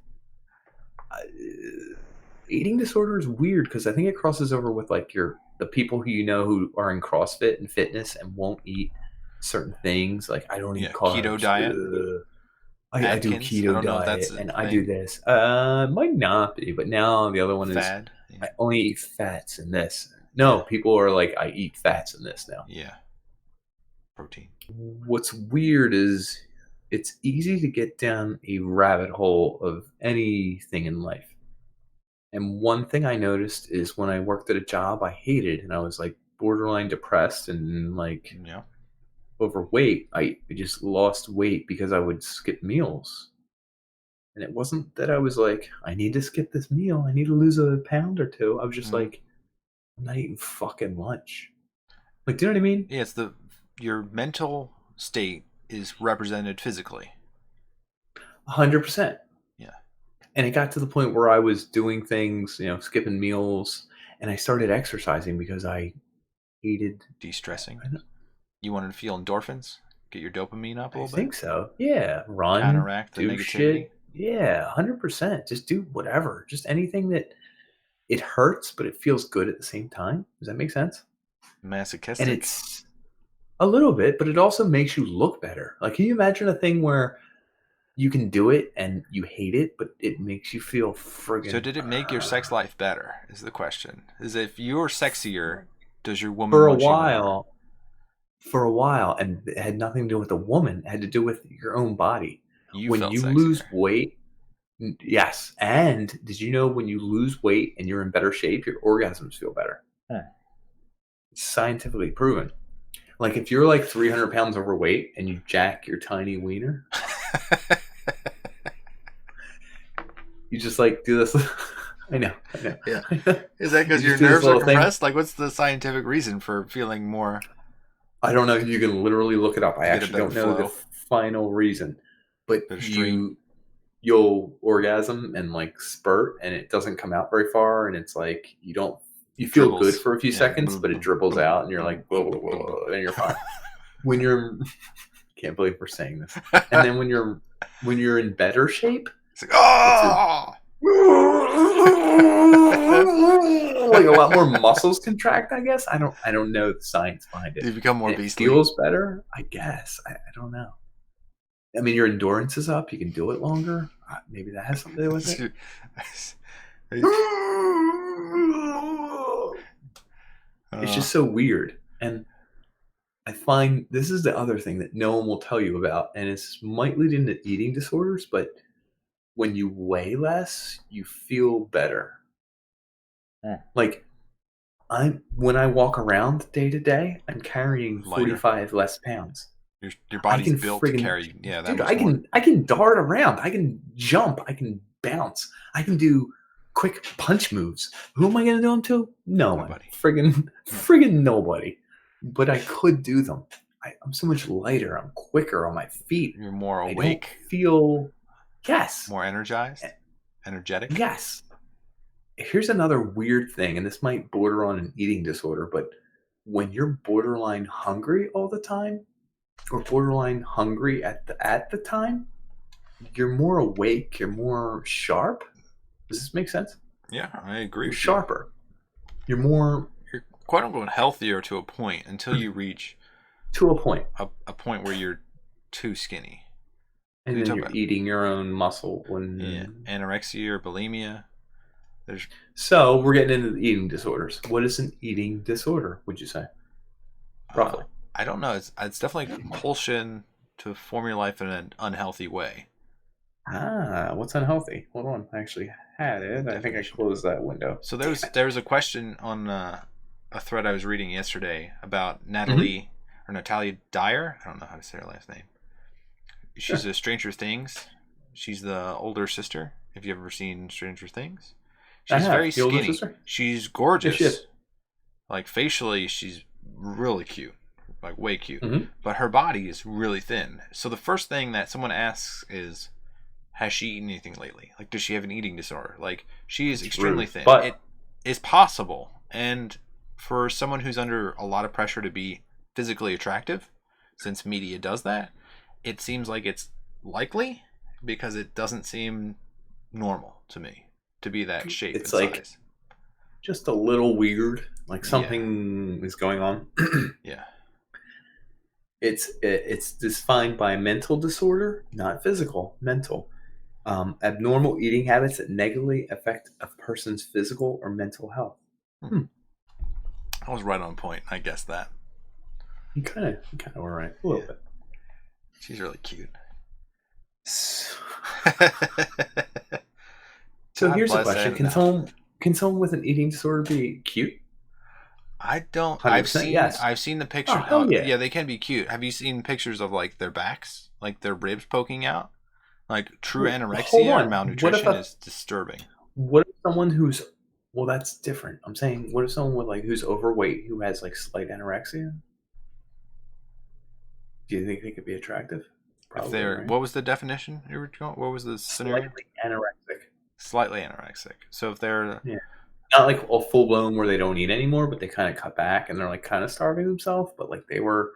eating disorder is weird because I think it crosses over with like the people who who are in CrossFit and fitness and won't eat certain things. Like I don't eat carbs. Keto diet. I do keto diet and I do this. Might not be, but now the other one is I only eat fats and this. No, people are like, I eat fats in this now. Yeah. Protein. What's weird is it's easy to get down a rabbit hole of anything in life. And one thing I noticed is when I worked at a job I hated and I was like borderline depressed and like Yeah. overweight, I just lost weight because I would skip meals. And it wasn't that I was like, I need to skip this meal. I need to lose a pound or two. I was just like, I'm not eating fucking lunch. Like, do you know what I mean? Yeah, it's your mental state is represented physically. 100%. Yeah. And it got to the point where I was doing things, skipping meals, and I started exercising because I hated De-stressing. You wanted to feel endorphins? Get your dopamine up a little bit? I think so. Yeah. Run. Counteract the do negativity? shit. Yeah, 100%. Just do whatever. Just anything that it hurts, but it feels good at the same time. Does that make sense? Masochistic. And it's a little bit, but it also makes you look better. Like, can you imagine a thing where you can do it and you hate it, but it makes you feel friggin'... So did it make your sex life better, is the question. Is if you're sexier, does your woman For a want you more? while. For a while, and it had nothing to do with the woman. It had to do with your own body. When felt you sexier. lose weight... Yes. And did you know when you lose weight and you're in better shape, your orgasms feel better? It's scientifically proven. Like if you're like 300 pounds overweight and you jack your tiny wiener, you just like do this. I know. Yeah. Is that because You your just do this nerves are little thing. compressed? Like, what's the scientific reason for feeling more? I don't know if you can literally look it up. I Get a actually don't better know flow. the final reason, but Better stream. you'll orgasm and like spurt, and it doesn't come out very far, and it's like you feel Dribbles. good for a few Yeah. seconds, but it dribbles out, and you're like, whoa, whoa, whoa, whoa, and you're fine. When you're, can't believe we're saying this, and then when you're in better shape, It's like, oh! like a lot more muscles contract, I guess. I don't know the science behind it. You become more And it beastly. feels better, I guess. I don't know. I mean, your endurance is up. You can do it longer. Maybe that has something to do with it. It's just so weird. And I find this is the other thing that no one will tell you about, and it might lead into eating disorders, but when you weigh less, you feel better. Like when I walk around day to day, I'm carrying Lighter. 45 less pounds. Your body's can built to friggin- carry. Yeah, that Dude, much I more. can dart around. I can jump. I can bounce. I can do quick punch moves. Who am I going to do them to? No one. Nobody. Friggin' nobody. But I could do them. I'm so much lighter. I'm quicker on my feet. You're more I awake, don't feel... Yes. more energized, energetic. Yes. Here's another weird thing, and this might border on an eating disorder, but when you're borderline hungry all the time, or borderline hungry at the time, you're more awake, you're more sharp. Does this make sense? Yeah, I agree. You're with sharper. You're more... You're quote unquote healthier to a point until you reach to a point. a point where you're too skinny. And then you're eating your own muscle. Yeah, anorexia or bulimia. So we're getting into the eating disorders. What is an eating disorder, would you say? Roughly. I don't know. It's definitely compulsion to form your life in an unhealthy way. What's unhealthy? Hold on. I actually had it. I think I closed that window. So there was a question on a thread I was reading yesterday about Natalie or Natalia Dyer. I don't know how to say her last name. She's a Stranger Things. She's the older sister. Have you ever seen Stranger Things? She's very skinny. She's gorgeous. Yes, she is. Like facially, she's really cute. Like way cute. Mm-hmm. But her body is really thin. So the first thing that someone asks is, has she eaten anything lately? Like, does she have an eating disorder? Like, she is extremely thin. But it is possible. And for someone who's under a lot of pressure to be physically attractive, since media does that, it seems like it's likely because it doesn't seem normal to me to be that shape it's and like size. Just a little weird. Like something is going on. Yeah. It's defined by mental disorder, not physical, mental. Abnormal eating habits that negatively affect a person's physical or mental health. I was right on point. I guessed that. You kind of were right a little bit. She's really cute. So God here's the bless question: Anne now. can someone with an eating disorder be cute? I don't. 100% yes. I've seen the Oh picture. hell yeah! Yeah, they can be cute. Have you seen pictures of like their backs, like their ribs poking out? Like true Well, hold anorexia or on. malnutrition is disturbing. What if someone who's well, that's different. I'm saying, what if someone with like who's overweight who has like slight anorexia? Do you think they could be attractive? If Probably, they're, right? what was the definition you were going? What was the scenario? Slightly anorexic. Slightly anorexic. So if they're, Yeah. Not like a full blown where they don't eat anymore, but they kind of cut back and they're like kind of starving themselves. But like they're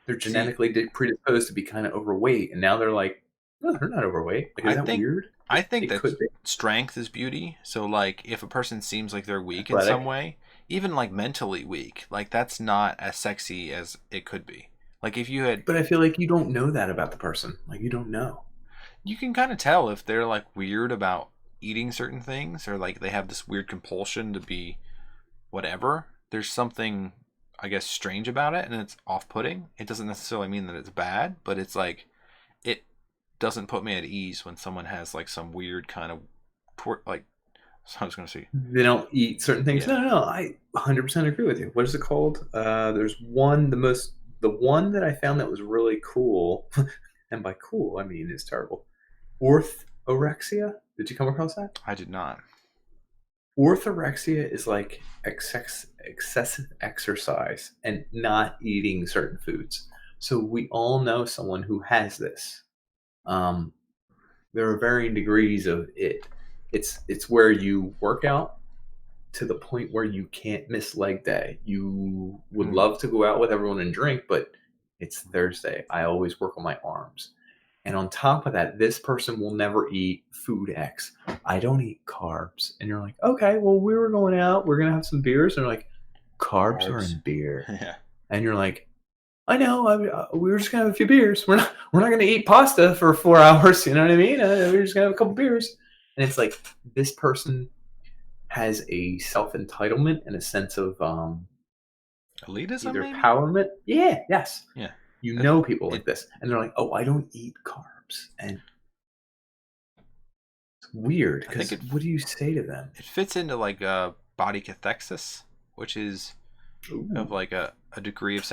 see, genetically predisposed to be kind of overweight, and now they're like, no, they're not overweight. Like, is I that think, weird? I think It that could be strength is beauty. So like, if a person seems like they're weak in some athletic, way, even like mentally weak, like that's not as sexy as it could be. Like if you had, but I feel like you don't know that about the person. Like you don't know. you can kind of tell if they're like weird about eating certain things or like they have this weird compulsion to be whatever. There's something, I guess, strange about it and it's off-putting. It doesn't necessarily mean that it's bad, but it's like it doesn't put me at ease when someone has like some weird kind of like, so I was going to say, They don't eat certain things. yeah. No. I 100% agree with you. What is it called? There's the one that I found that was really cool, and by cool I mean it's terrible. Orthorexia. Did you come across that? I did not. Orthorexia is like excessive exercise and not eating certain foods. So we all know someone who has this. Um, there are varying degrees of it. It's where you work out to the point where you can't miss leg day. You would love to go out with everyone and drink, but it's Thursday. I always work on my arms. And on top of that, this person will never eat food X. I don't eat carbs. And you're like, okay, well, we were going out. We're going to have some beers. And they're like, carbs are in beer. Yeah. And you're like, I know. We were just going to have a few beers. We're not going to eat pasta for 4 hours. You know what I mean? We're just going to have a couple beers. And it's like this person has a self-entitlement and a sense of Elitism, either maybe? empowerment. Yeah, yes. Yeah. You know people like this. And they're like, oh, I don't eat carbs. And it's weird because what do you say to them? It fits into like a body cathexis, which is Ooh. of like a degree of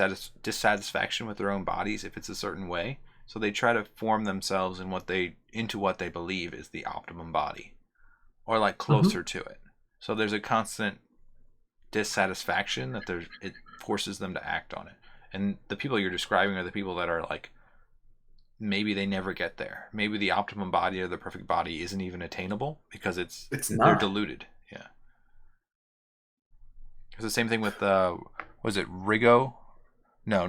dissatisfaction with their own bodies if it's a certain way. So they try to form themselves in into what they believe is the optimum body, or like closer to it. So there's a constant dissatisfaction that it forces them to act on it. And the people you're describing are the people that are like, maybe they never get there. Maybe the optimum body or the perfect body isn't even attainable because they're deluded. Yeah. It's the same thing with was it Rigo? No.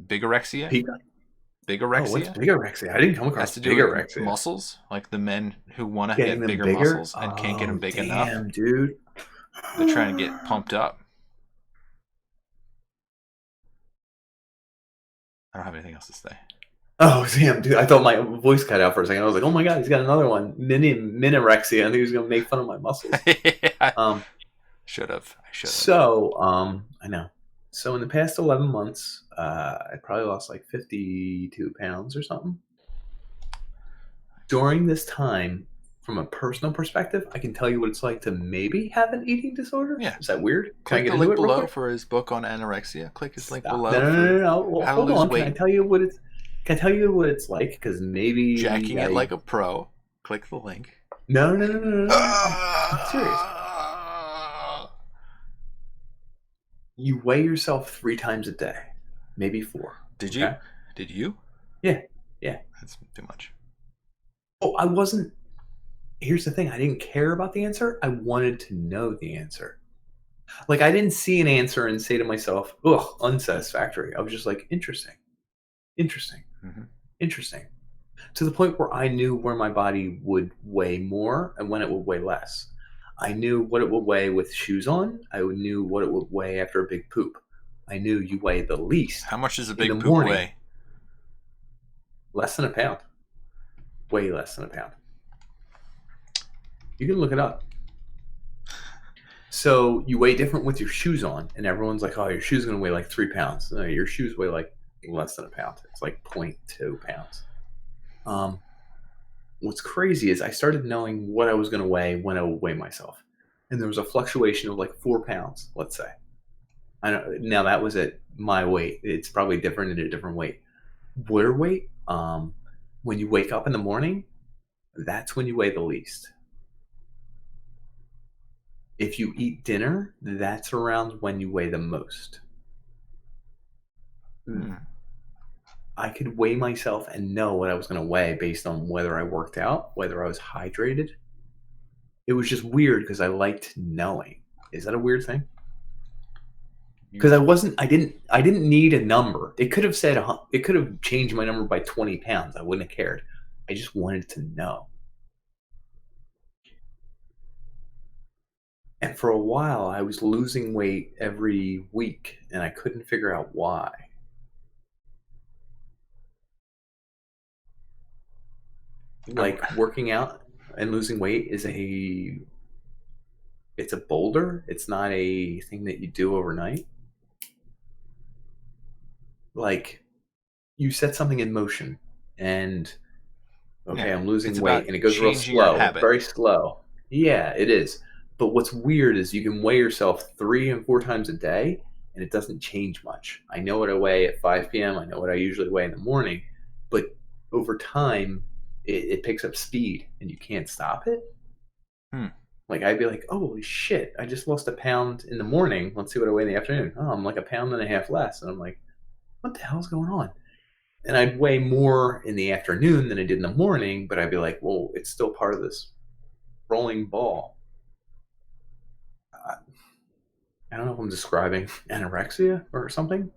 Bigorexia? Bigorexia? Oh, what's bigorexia? I didn't come across bigorexia. With muscles, like the men who want to Getting get them bigger bigger? muscles and can't get them big enough. Damn, dude. They're trying to get pumped up. I don't have anything else to say. Oh, damn, dude. I thought my voice cut out for a second. I was like, oh my God, he's got another one. Minorexia. I think he was going to make fun of my muscles. I should have. So, I know. So in the past 11 months, I probably lost like 52 pounds or something. During this time, from a personal perspective, I can tell you what it's like to maybe have an eating disorder. Yeah. Is that weird? Click the link below for his book on anorexia. Click his link below. No. Well, hold on. Can I tell you what it's like? Because maybe jacking it like a pro. Click the link. No. I'm serious. You weigh yourself 3 times a day, maybe 4. Did you? Did you? Yeah. That's too much. Oh, I wasn't. Here's the thing. I didn't care about the answer. I wanted to know the answer. Like, I didn't see an answer and say to myself, ugh, unsatisfactory. I was just like, interesting. Mm-hmm. Interesting. To the point where I knew where my body would weigh more and when it would weigh less. I knew what it would weigh with shoes on. I knew what it would weigh after a big poop. I knew you weigh the least. How much does a big poop weigh? Less than a pound. Way less than a pound. You can look it up. So you weigh different with your shoes on, and everyone's like, "Oh, your shoes gonna weigh like 3 pounds." No, your shoes weigh like less than a pound. It's like 0.2 pounds. Um, what's crazy is I started knowing what I was gonna weigh when I would weigh myself, and there was a fluctuation of like 4 pounds, let's say. I know now that was at my weight. It's probably different at a different weight. Water weight. When you wake up in the morning, that's when you weigh the least. If you eat dinner, that's around when you weigh the most. I could weigh myself and know what I was going to weigh based on whether I worked out, whether I was hydrated. It was just weird because I liked knowing. Is that a weird thing? Because I didn't need a number. It could have said, it could have changed my number by 20 pounds. I wouldn't have cared. I just wanted to know. And for a while, I was losing weight every week, and I couldn't figure out why. Like working out and losing weight it's a boulder. It's not a thing that you do overnight. Like you set something in motion, and I'm losing weight, and it goes real slow, very slow. Yeah, it is. But what's weird is you can weigh yourself 3 and 4 times a day, and it doesn't change much. I know what I weigh at 5 p.m. I know what I usually weigh in the morning, but over time, it picks up speed, and you can't stop it. Like I'd be like, oh, holy shit, I just lost a pound in the morning. Let's see what I weigh in the afternoon. Oh, I'm like 1.5 pounds less. And I'm like, what the hell's going on? And I'd weigh more in the afternoon than I did in the morning, but I'd be like, well, it's still part of this rolling ball. I don't know if I'm describing anorexia or something.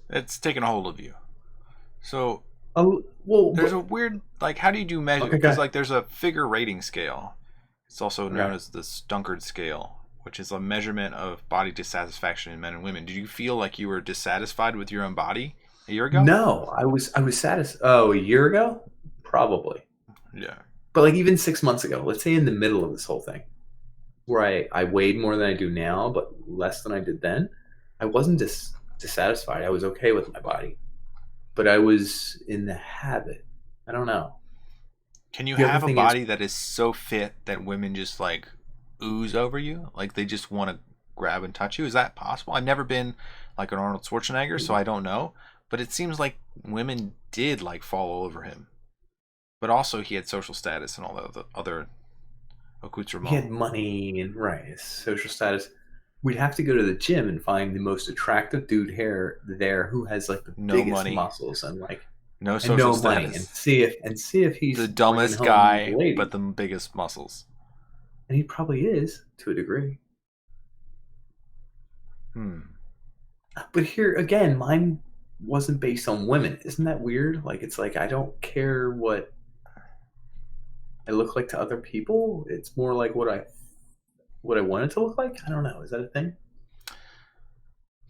It's taken a hold of you. So well, there's a weird, like, how do you do measure? Because like there's a figure rating scale. It's also known as the Stunkard scale, which is a measurement of body dissatisfaction in men and women. Did you feel like you were dissatisfied with your own body a year ago? No, I was satisfied. Oh, a year ago? Probably. Yeah. But like even 6 months ago, let's say in the middle of this whole thing, where I weighed more than I do now, but less than I did then, I wasn't dissatisfied. I was okay with my body. But I was in the habit. I don't know. Can you have a body that is so fit that women just like ooze over you? Like they just want to grab and touch you? Is that possible? I've never been like an Arnold Schwarzenegger, so I don't know. But it seems like women did like fall over him. But also he had social status and all the other accoutrements. He had money and his social status. We'd have to go to the gym and find the most attractive dude there who has like the biggest muscles and like no social status, money, and see if he's the dumbest guy but the biggest muscles. And he probably is to a degree. But here again, mine wasn't based on women. Isn't that weird? Like it's like I don't care what I look like to other people. It's more like what I wanted to look like. I don't know. Is that a thing?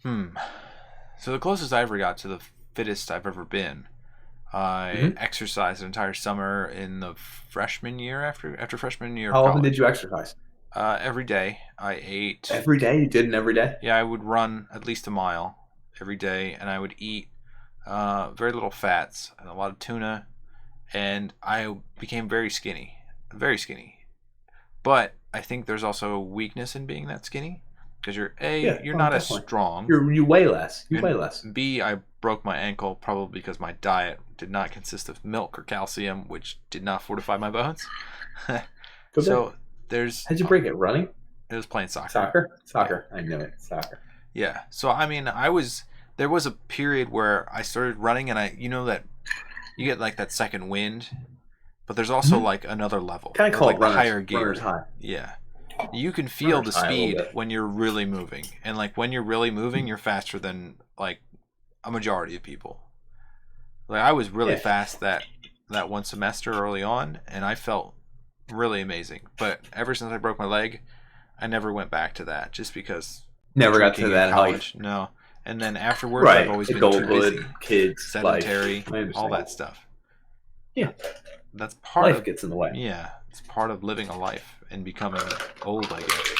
So the closest I ever got to the fittest I've ever been, I exercised an entire summer in the freshman year after freshman year. How often did you exercise? Every day. I ate. Every day? You did it every day? Yeah, I would run at least a mile every day, and I would eat very little fats and a lot of tuna, and I became very skinny. Very skinny. But I think there's also a weakness in being that skinny because you're not as strong. You weigh less. Weigh less. B, I broke my ankle probably because my diet did not consist of milk or calcium, which did not fortify my bones. So there's. How'd you break it? Running? It was playing soccer. Soccer. I know it. Soccer. Yeah. So I mean, there was a period where I started running, and that you get like that second wind. But there's also like another level. Kind of call like it higher gear. Runner's high. Yeah. You can feel the speed when you're really moving. And like when you're really moving, you're faster than like a majority of people. Like I was really fast that one semester early on, and I felt really amazing. But ever since I broke my leg, I never went back to that just because never got to that college. No. And then afterwards I've always been too busy. Kids, sedentary, all that stuff. Yeah. That's part life gets in the way. Yeah, it's part of living a life and becoming old, I guess.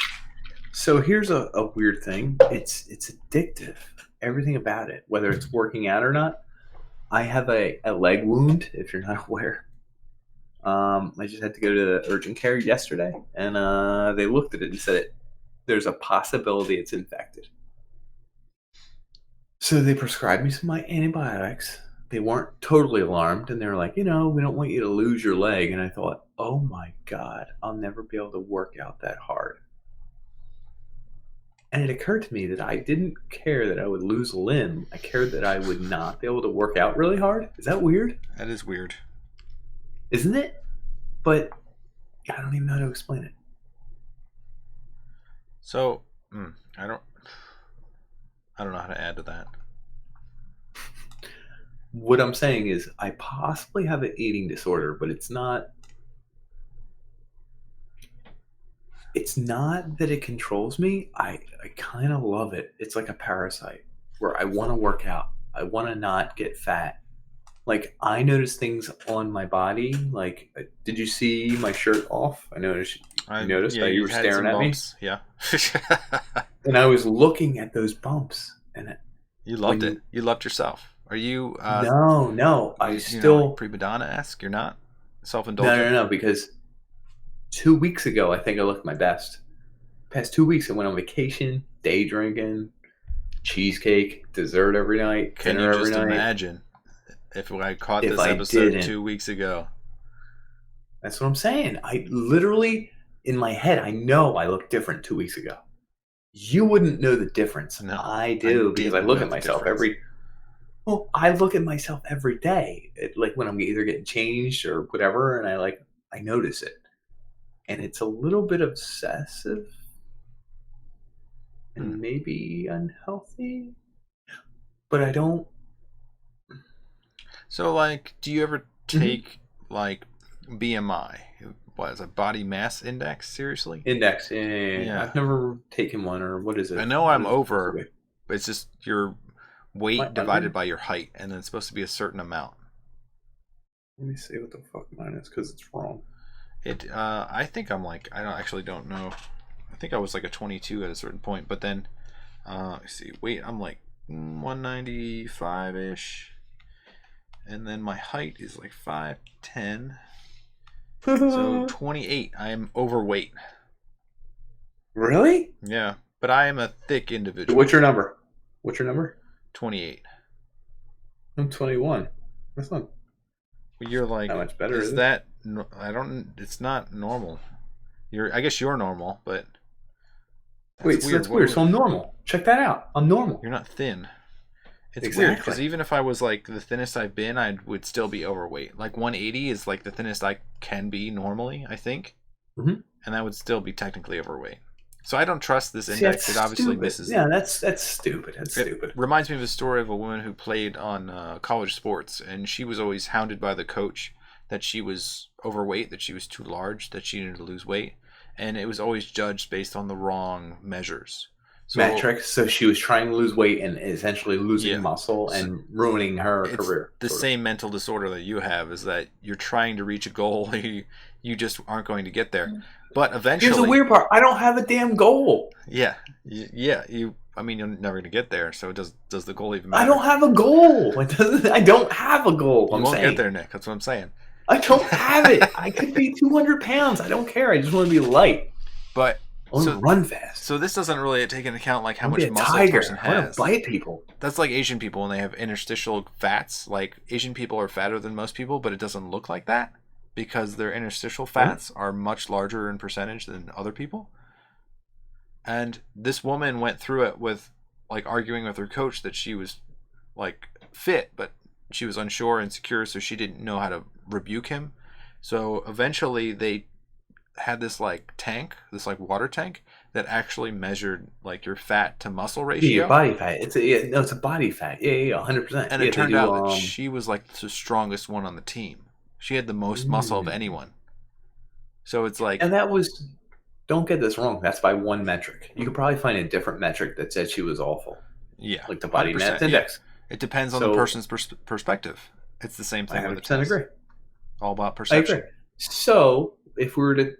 So here's a weird thing. It's addictive. Everything about it, whether it's working out or not. I have a leg wound, if you're not aware. I just had to go to the urgent care yesterday, and they looked at it and said there's a possibility it's infected. So they prescribed me some antibiotics. They weren't totally alarmed, and they were like, we don't want you to lose your leg. And I thought, oh my God, I'll never be able to work out that hard. And it occurred to me that I didn't care that I would lose a limb. I cared that I would not be able to work out really hard. Is that weird? That is weird. Isn't it? But I don't even know how to explain it. So, I don't know how to add to that. What I'm saying is I possibly have an eating disorder, but it's not that it controls me. I kind of love it. It's like a parasite where I want to work out. I want to not get fat. Like, I notice things on my body. Like, did you see my shirt off? I noticed you were staring at bumps. Me. Yeah. And I was looking at those bumps. And you loved it. You loved yourself. Are you... No. I still... prima donna-esque? You're not? Self-indulgent? No, because 2 weeks ago, I think I looked my best. Past 2 weeks, I went on vacation, day drinking, cheesecake, dessert every night, dinner every night. Can you just imagine if I caught this episode 2 weeks ago? That's what I'm saying. I literally, in my head, I know I look different 2 weeks ago. You wouldn't know the difference. No, I do, because I look at myself I look at myself every day. Like when I'm either getting changed or whatever, and I notice it. And it's a little bit obsessive and maybe unhealthy, but I don't. So, do you ever take, BMI? What is a body mass index? Seriously? Index, yeah. I've never taken one, or what is it? I know I'm over, but it's just your weight divided by your height, and then it's supposed to be a certain amount. Let me see what the fuck mine is, because it's wrong. I think I'm don't know. I think I was a 22 at a certain point, but then, let's see, weight, I'm 195-ish, and then my height is 5'10", so 28. I am overweight. Really? Yeah, but I am a thick individual. What's your number? 28. I'm 21. That's not. You're how much better is that? It's not normal. I guess you're normal, but wait, so that's weird. So I'm normal. Check that out. I'm normal. You're not thin. It's weird because even if I was the thinnest I've been, I would still be overweight. 180 is the thinnest I can be normally, I think, and that would still be technically overweight. So I don't trust this index. It obviously misses. Yeah, that's stupid. That's stupid. Reminds me of a story of a woman who played on college sports, and she was always hounded by the coach that she was overweight, that she was too large, that she needed to lose weight, and it was always judged based on the wrong measures. Metrics. So she was trying to lose weight and essentially losing muscle and ruining her career. The same mental disorder that you have is that you're trying to reach a goal, you just aren't going to get there. But eventually, here's the weird part: I don't have a damn goal. Yeah. You're never going to get there. So does the goal even matter? I don't have a goal. I don't have a goal. You won't get there, Nick. That's what I'm saying. I don't have it. I could be 200 pounds. I don't care. I just want to be light. But I want to run fast. So this doesn't really take into account how much muscle a person has. I want to bite people. That's like Asian people when they have interstitial fats. Asian people are fatter than most people, but it doesn't look like that because their interstitial fats are much larger in percentage than other people. And this woman went through it with arguing with her coach that she was fit, but she was unsure and insecure, so she didn't know how to rebuke him. So eventually they had this tank, this water tank that actually measured your fat to muscle ratio. Yeah, your body fat. It's a body fat. Yeah, 100%. And it turned out that she was the strongest one on the team. She had the most muscle of anyone. So it's and that was, don't get this wrong, that's by one metric. You could probably find a different metric that said she was awful. Yeah. Like the body mass index. Yeah. It depends on the person's perspective. It's the same thing with the test. I agree. All about perception. I agree. So if we were to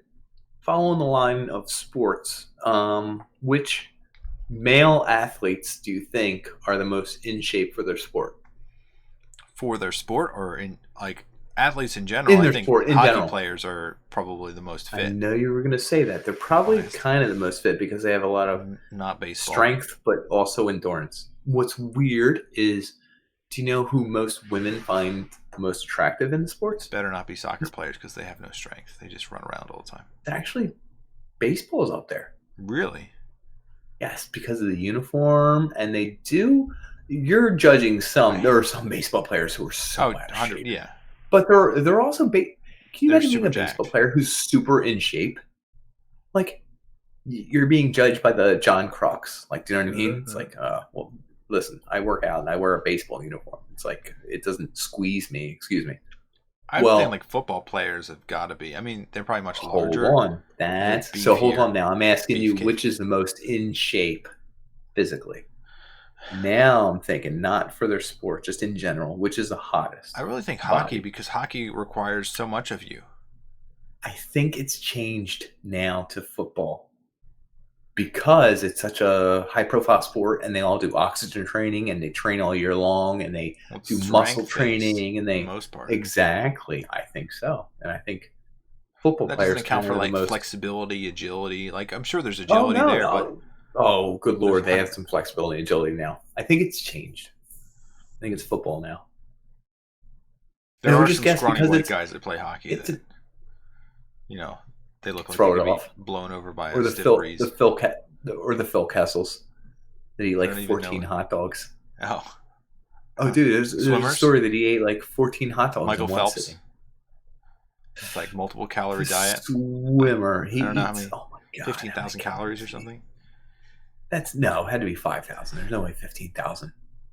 following the line of sports, which male athletes do you think are the most in shape for their sport? For their sport, or in like athletes in general? In I their think sport, in hockey general. players are probably the most I fit. know you were going to say that. They're probably Biased. kind of the most fit because they have a lot of Not baseball. strength, but also endurance. What's weird is, do you know who most women find the most attractive in the sports? Better not be soccer players because they have no strength. They just run around all the time. Actually, baseball is up there. Really? Yes, because of the uniform, and they do. You're judging some. There are some baseball players who are so out of shape. Yeah. But they're also. Can you They're imagine being a super baseball jacked. player who's super in shape? Like, you're being judged by the John Crocs. Like, do you know what I mean? It's like, well, listen, I work out and I wear a baseball uniform. It's like, it doesn't squeeze me. Excuse me. I would think like football players have got to be. I mean, they're probably much larger. Hold on. Hold on now. I'm asking you, which is the most in shape physically? Now I'm thinking not for their sport, just in general, which is the hottest? I really think hockey, because hockey requires so much of you. I think it's changed now to football because it's such a high-profile sport, and they all do oxygen training, and they train all year long, and they do muscle training, and they for the most part. Exactly, I think so, and I think football that players doesn't account for like flexibility, agility. Like I'm sure there's agility there, but good lord, they have some flexibility, agility now. I think it's changed. I think it's football now. There are some scrawny white guys that play hockey that, they look like they could be blown over by a stiff breeze. Or the Phil Kessels that eat like 14 hot dogs. Oh, dude, there's a story that he ate like 14 hot dogs Michael in one Phelps. sitting. It's like multiple calorie diet. Swimmer. I don't know how many. 15,000 calories or something. It had to be 5,000. There's no way 15,000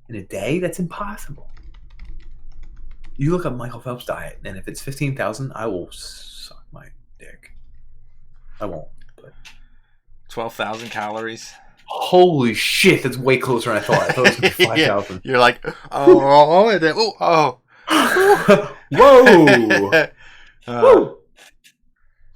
in a day. That's impossible. You look up Michael Phelps' diet, and if it's 15,000, I will suck my dick. I won't. But 12,000 calories. Holy shit, that's way closer than I thought. I thought it was going to be 5,000. You're like, oh. Whoa. Woo.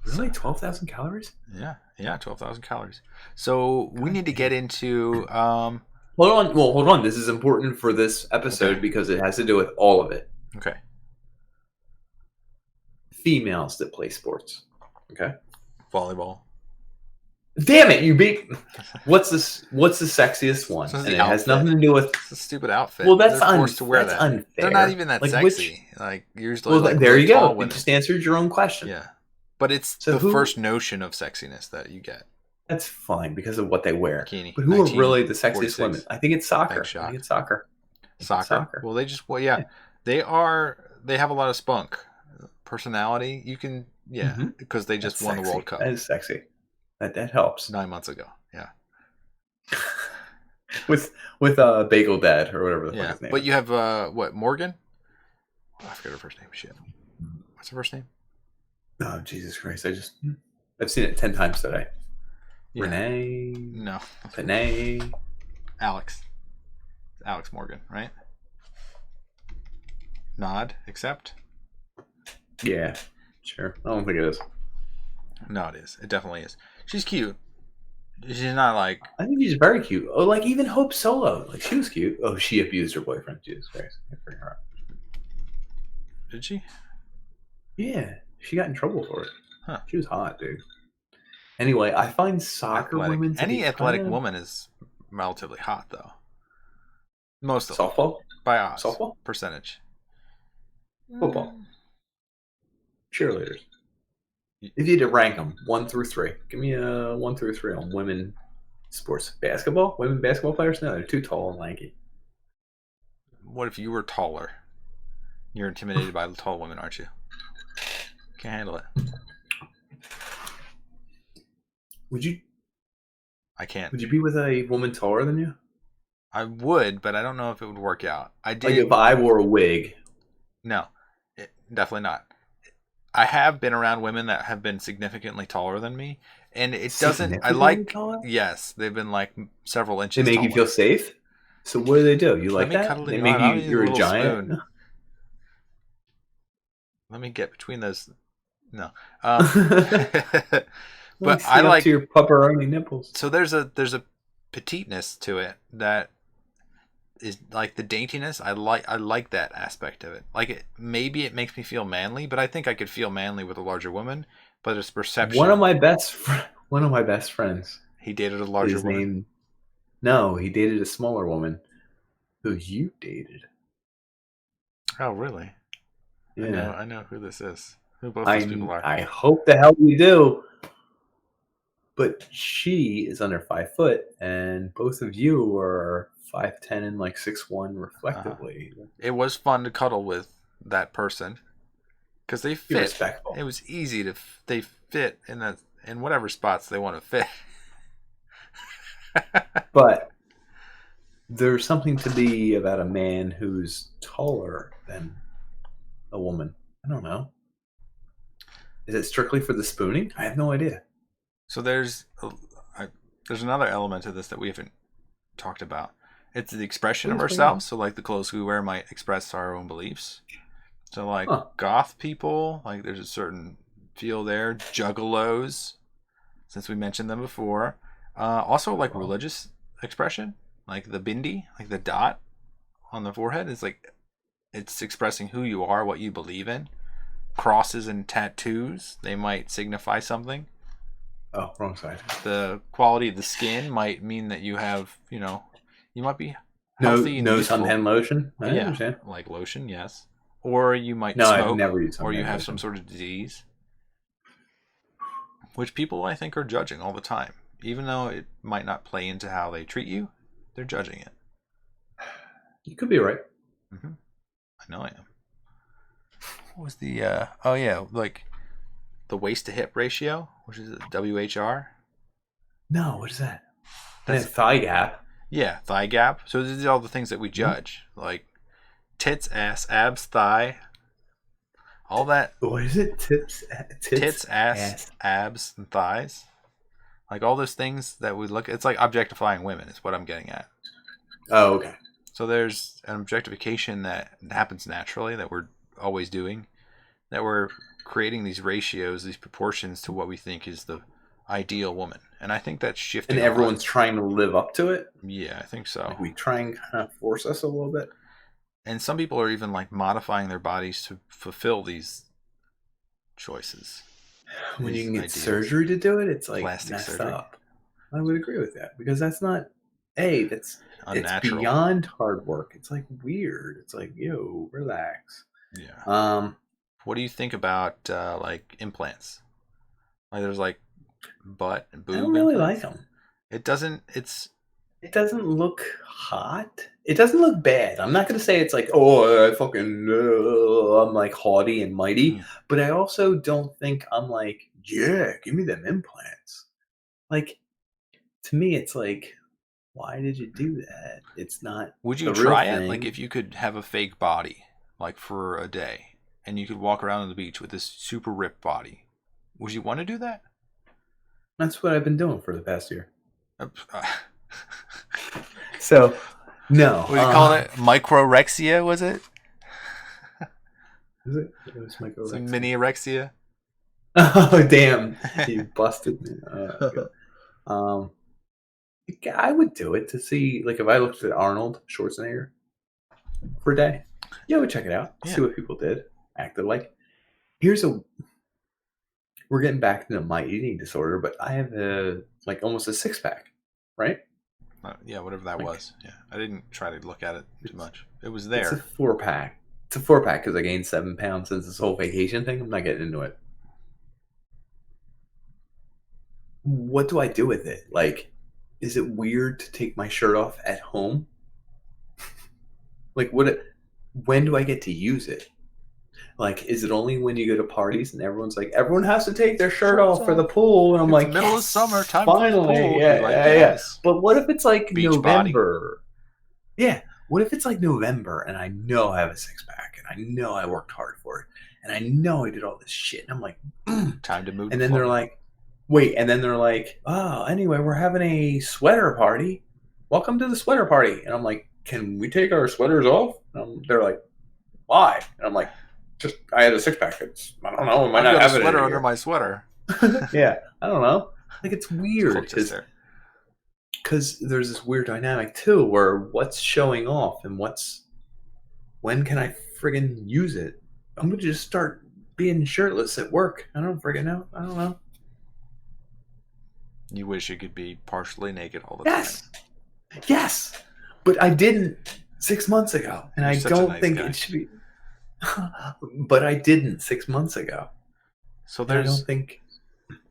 Really? 12,000 calories? Yeah, 12,000 calories. So we need to get into... Hold on. This is important for this episode because it has to do with all of it. Okay. Females that play sports. Okay. Volleyball. Damn it, you beat... What's the sexiest one? And it has nothing to do with... It's a stupid outfit. Well, that's forced to wear that. Unfair. They're not even that sexy. Usually there you go. You just answered your own question. Yeah. But it's the first notion of sexiness that you get. That's fine because of what they wear. Bikini, but who are really the sexiest women? I think it's soccer. Soccer. Well, they have a lot of spunk, personality. You can, because they just won the World Cup. That is sexy. That helps. 9 months ago, yeah. with Bagel Dad or whatever the fuck his name. But you have Morgan? Oh, I forget her first name. Shit. What's her first name? Oh, Jesus Christ! I've seen it 10 times today. Yeah. Renee. No. Renee. Alex Morgan, right? Nod, accept? Yeah, sure. I don't think it is. No, it is. It definitely is. She's cute. She's not like... I think she's very cute. Oh, like even Hope Solo. Like she was cute. Oh, she abused her boyfriend. Jesus Christ. I can't bring her up. Did she? Yeah. She got in trouble for it. Huh. She was hot, dude. Anyway, I find soccer women... Any athletic woman is relatively hot, though. Most of them. Softball? By odds. Softball? Percentage. Football. Cheerleaders. If you had to rank them, 1 through 3. Give me a 1 through 3 on women sports. Basketball? Women basketball players? No, they're too tall and lanky. What if you were taller? You're intimidated by tall women, aren't you? Can't handle it. Would you? I can't. Would you be with a woman taller than you? I would, but I don't know if it would work out. I did. Like if I wore a wig. No, definitely not. I have been around women that have been significantally taller than me, and it doesn't. I like. Taller? Yes, they've been like several inches. They make you feel safe. So what do they do? You like that? They make you. You're a giant. Spoon. Let me get between those. No. But see up to your pepperoni nipples. So there's a petiteness to it that is like the daintiness. I like that aspect of it. Like maybe it makes me feel manly, but I think I could feel manly with a larger woman. But it's perception. One of my best friends. He dated a larger woman. No, he dated a smaller woman, who you dated. Oh, really? Yeah, I know who this is. Who both these people are. I hope the hell you do. But she is under 5 foot, and both of you are 5'10" and like 6'1" reflectively. It was fun to cuddle with that person because they fit. Respectful. It was easy to. They fit in whatever spots they want to fit. But there's something to be about a man who's taller than a woman. I don't know. Is it strictly for the spooning? I have no idea. So there's another element to this that we haven't talked about. It's the expression of ourselves. So like the clothes we wear might express our own beliefs. So like goth people, like there's a certain feel there. Juggalos, since we mentioned them before. Also like religious expression, like the bindi, like the dot on the forehead is like it's expressing who you are, what you believe in. Crosses and tattoos, they might signify something. Oh, wrong side. The quality of the skin might mean that you have, you might be healthy. No suntan lotion? I understand. Like lotion, yes. Or you might smoke, I've never used or you have lotion. some sort of disease. Which people, I think, are judging all the time. Even though it might not play into how they treat you, they're judging it. You could be right. Mm-hmm. I know I am. What was the, like the waist to hip ratio, which is WHR? No, what is that? That's thigh gap. Yeah, thigh gap. So these are all the things that we judge. Like tits, ass, abs, thigh. All that. What is it? Tits, ass, abs, and thighs. Like all those things that we look at. It's like objectifying women is what I'm getting at. Oh, okay. So there's an objectification that happens naturally that we're always doing. That we're creating these ratios, these proportions to what we think is the ideal woman. And I think that's shifting. And everyone's trying to live up to it? Yeah, I think so. Like we try and kind of force us a little bit. And some people are even like modifying their bodies to fulfill these choices. When you can get surgery to do it, it's like plastic messed surgery. up. I would agree with that because that's not that's unnatural. It's beyond hard work. It's like weird. It's like, yo, relax. Yeah. What do you think about like implants? Like there's like butt and boob. I don't really implants. like them. It doesn't look hot. It doesn't look bad. I'm not going to say it's like, oh, I'm like haughty and mighty. But I also don't think I'm like, yeah, give me them implants. Like, to me, it's like, why did you do that? It's not. Would you try it? Like if you could have a fake body, like for a day, and you could walk around on the beach with this super ripped body, would you want to do that? That's what I've been doing for the past year. So, no. What do you call it? Microrexia, was it? Is it? It was microrexia. Some mini erexia. Oh, damn. You busted me. I would do it to see, like, if I looked at Arnold Schwarzenegger for a day. Yeah, I would check it out. Yeah. See what people did. Acted like. We're getting back into my eating disorder, but I have almost a 6-pack, right? Yeah, whatever that was. Yeah, I didn't try to look at it too much. It was there. It's a 4-pack. It's a 4-pack because I gained 7 pounds since this whole vacation thing. I'm not getting into it. What do I do with it? Like, is it weird to take my shirt off at home? Like, when do I get to use it? Like, is it only when you go to parties and everyone has to take their shirt off for the pool? And I'm like, middle of summer, time finally, for the pool. Yeah. But what if it's like beach November? Body. Yeah. What if it's like November and I know I have a 6-pack and I know I worked hard for it and I know I did all this shit and I'm like, time to move. And then they're like, wait. And then they're like, oh, anyway, we're having a sweater party. Welcome to the sweater party. And I'm like, can we take our sweaters off? They're like, why? And I'm like, I had a 6-pack. I don't know. I might not have a sweater under my sweater. Yeah. I don't know. Like, it's weird because there's this weird dynamic too, where what's showing off and when can I friggin' use it? I'm gonna just start being shirtless at work. I don't friggin' know. I don't know. You wish you could be partially naked all the time. Yes, but I didn't 6 months ago, and You're I such a don't nice think guy. it should be. But I didn't 6 months ago. So I don't think.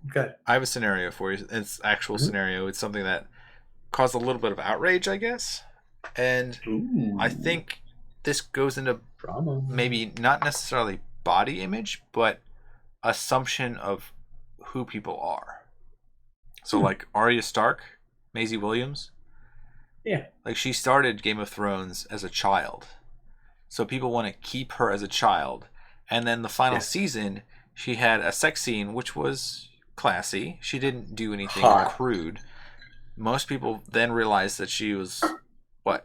Good. I have a scenario for you. It's actual scenario. It's something that caused a little bit of outrage, I guess. And I think this goes into Drama. maybe not necessarily body image, but assumption of who people are. So like Arya Stark, Maisie Williams. Yeah. Like she started Game of Thrones as a child. So people want to keep her as a child. And then the final season, she had a sex scene, which was classy. She didn't do anything crude. Most people then realized that she was,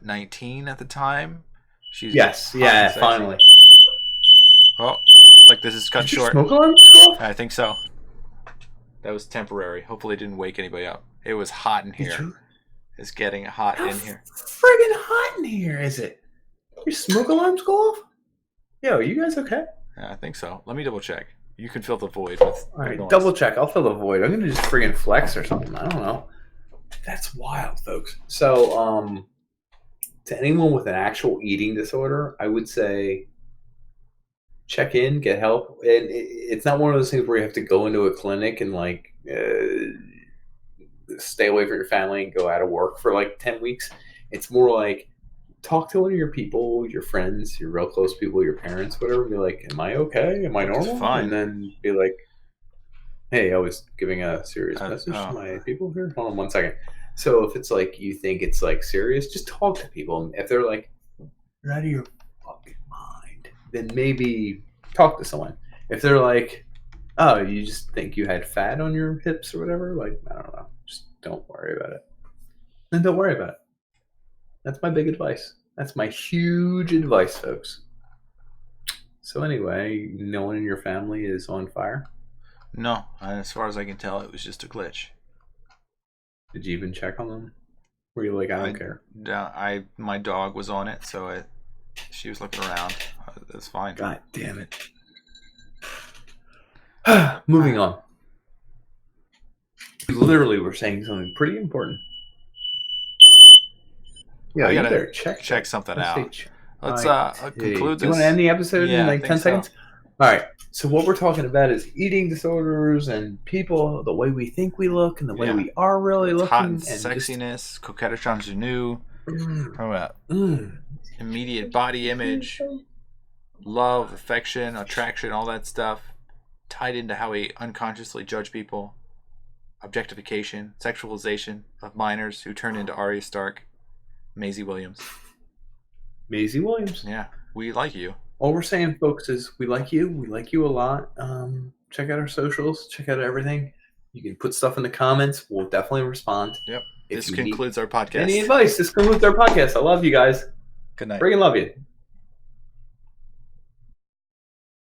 19 at the time? She's finally. Oh, like this is cut short. Smoke alarm go off? I think so. That was temporary. Hopefully it didn't wake anybody up. It was hot in here. It's getting hot in here. Friggin' hot in here, is it? Your smoke alarms go off? Yo, you guys okay? Yeah, I think so. Let me double check. You can fill the void with. All right, double check. I'll fill the void. I'm gonna just friggin' flex or something. I don't know. That's wild, folks. So, to anyone with an actual eating disorder, I would say check in, get help. And it's not one of those things where you have to go into a clinic and stay away from your family and go out of work for 10 weeks. It's more like talk to one of your people, your friends, your real close people, your parents, whatever. Be like, am I okay? Am I normal? Fine. And then be like, hey, I was giving a serious message to my people here. Hold on 1 second. So if it's you think it's serious, just talk to people. If they're like, you're out of your fucking mind, then maybe talk to someone. If they're like, oh, you just think you had fat on your hips or whatever, I don't know. Just don't worry about it. Then don't worry about it. That's my big advice. That's my huge advice, folks. So anyway, no one in your family is on fire? No, as far as I can tell, it was just a glitch. Did you even check on them? Were you like, I don't care? My dog was on it, so she was looking around. That's fine. God damn it. Moving on. Literally, we're saying something pretty important. Yeah, you better check something out. Let's conclude this. Do you want to end the episode in 10 seconds? All right. So what we're talking about is eating disorders and people, the way we think we look and the way we are really looking. Hot and sexiness, coquettish ingenue. Immediate body image, love, affection, attraction, all that stuff. Tied into how we unconsciously judge people. Objectification, sexualization of minors who turn into Arya Stark. Maisie Williams. Yeah, we like you. All we're saying, folks, is we like you. We like you a lot. Check out our socials. Check out everything. You can put stuff in the comments. We'll definitely respond. Yep. This concludes our podcast. Any advice? This concludes our podcast. I love you guys. Good night. Friggin' love you.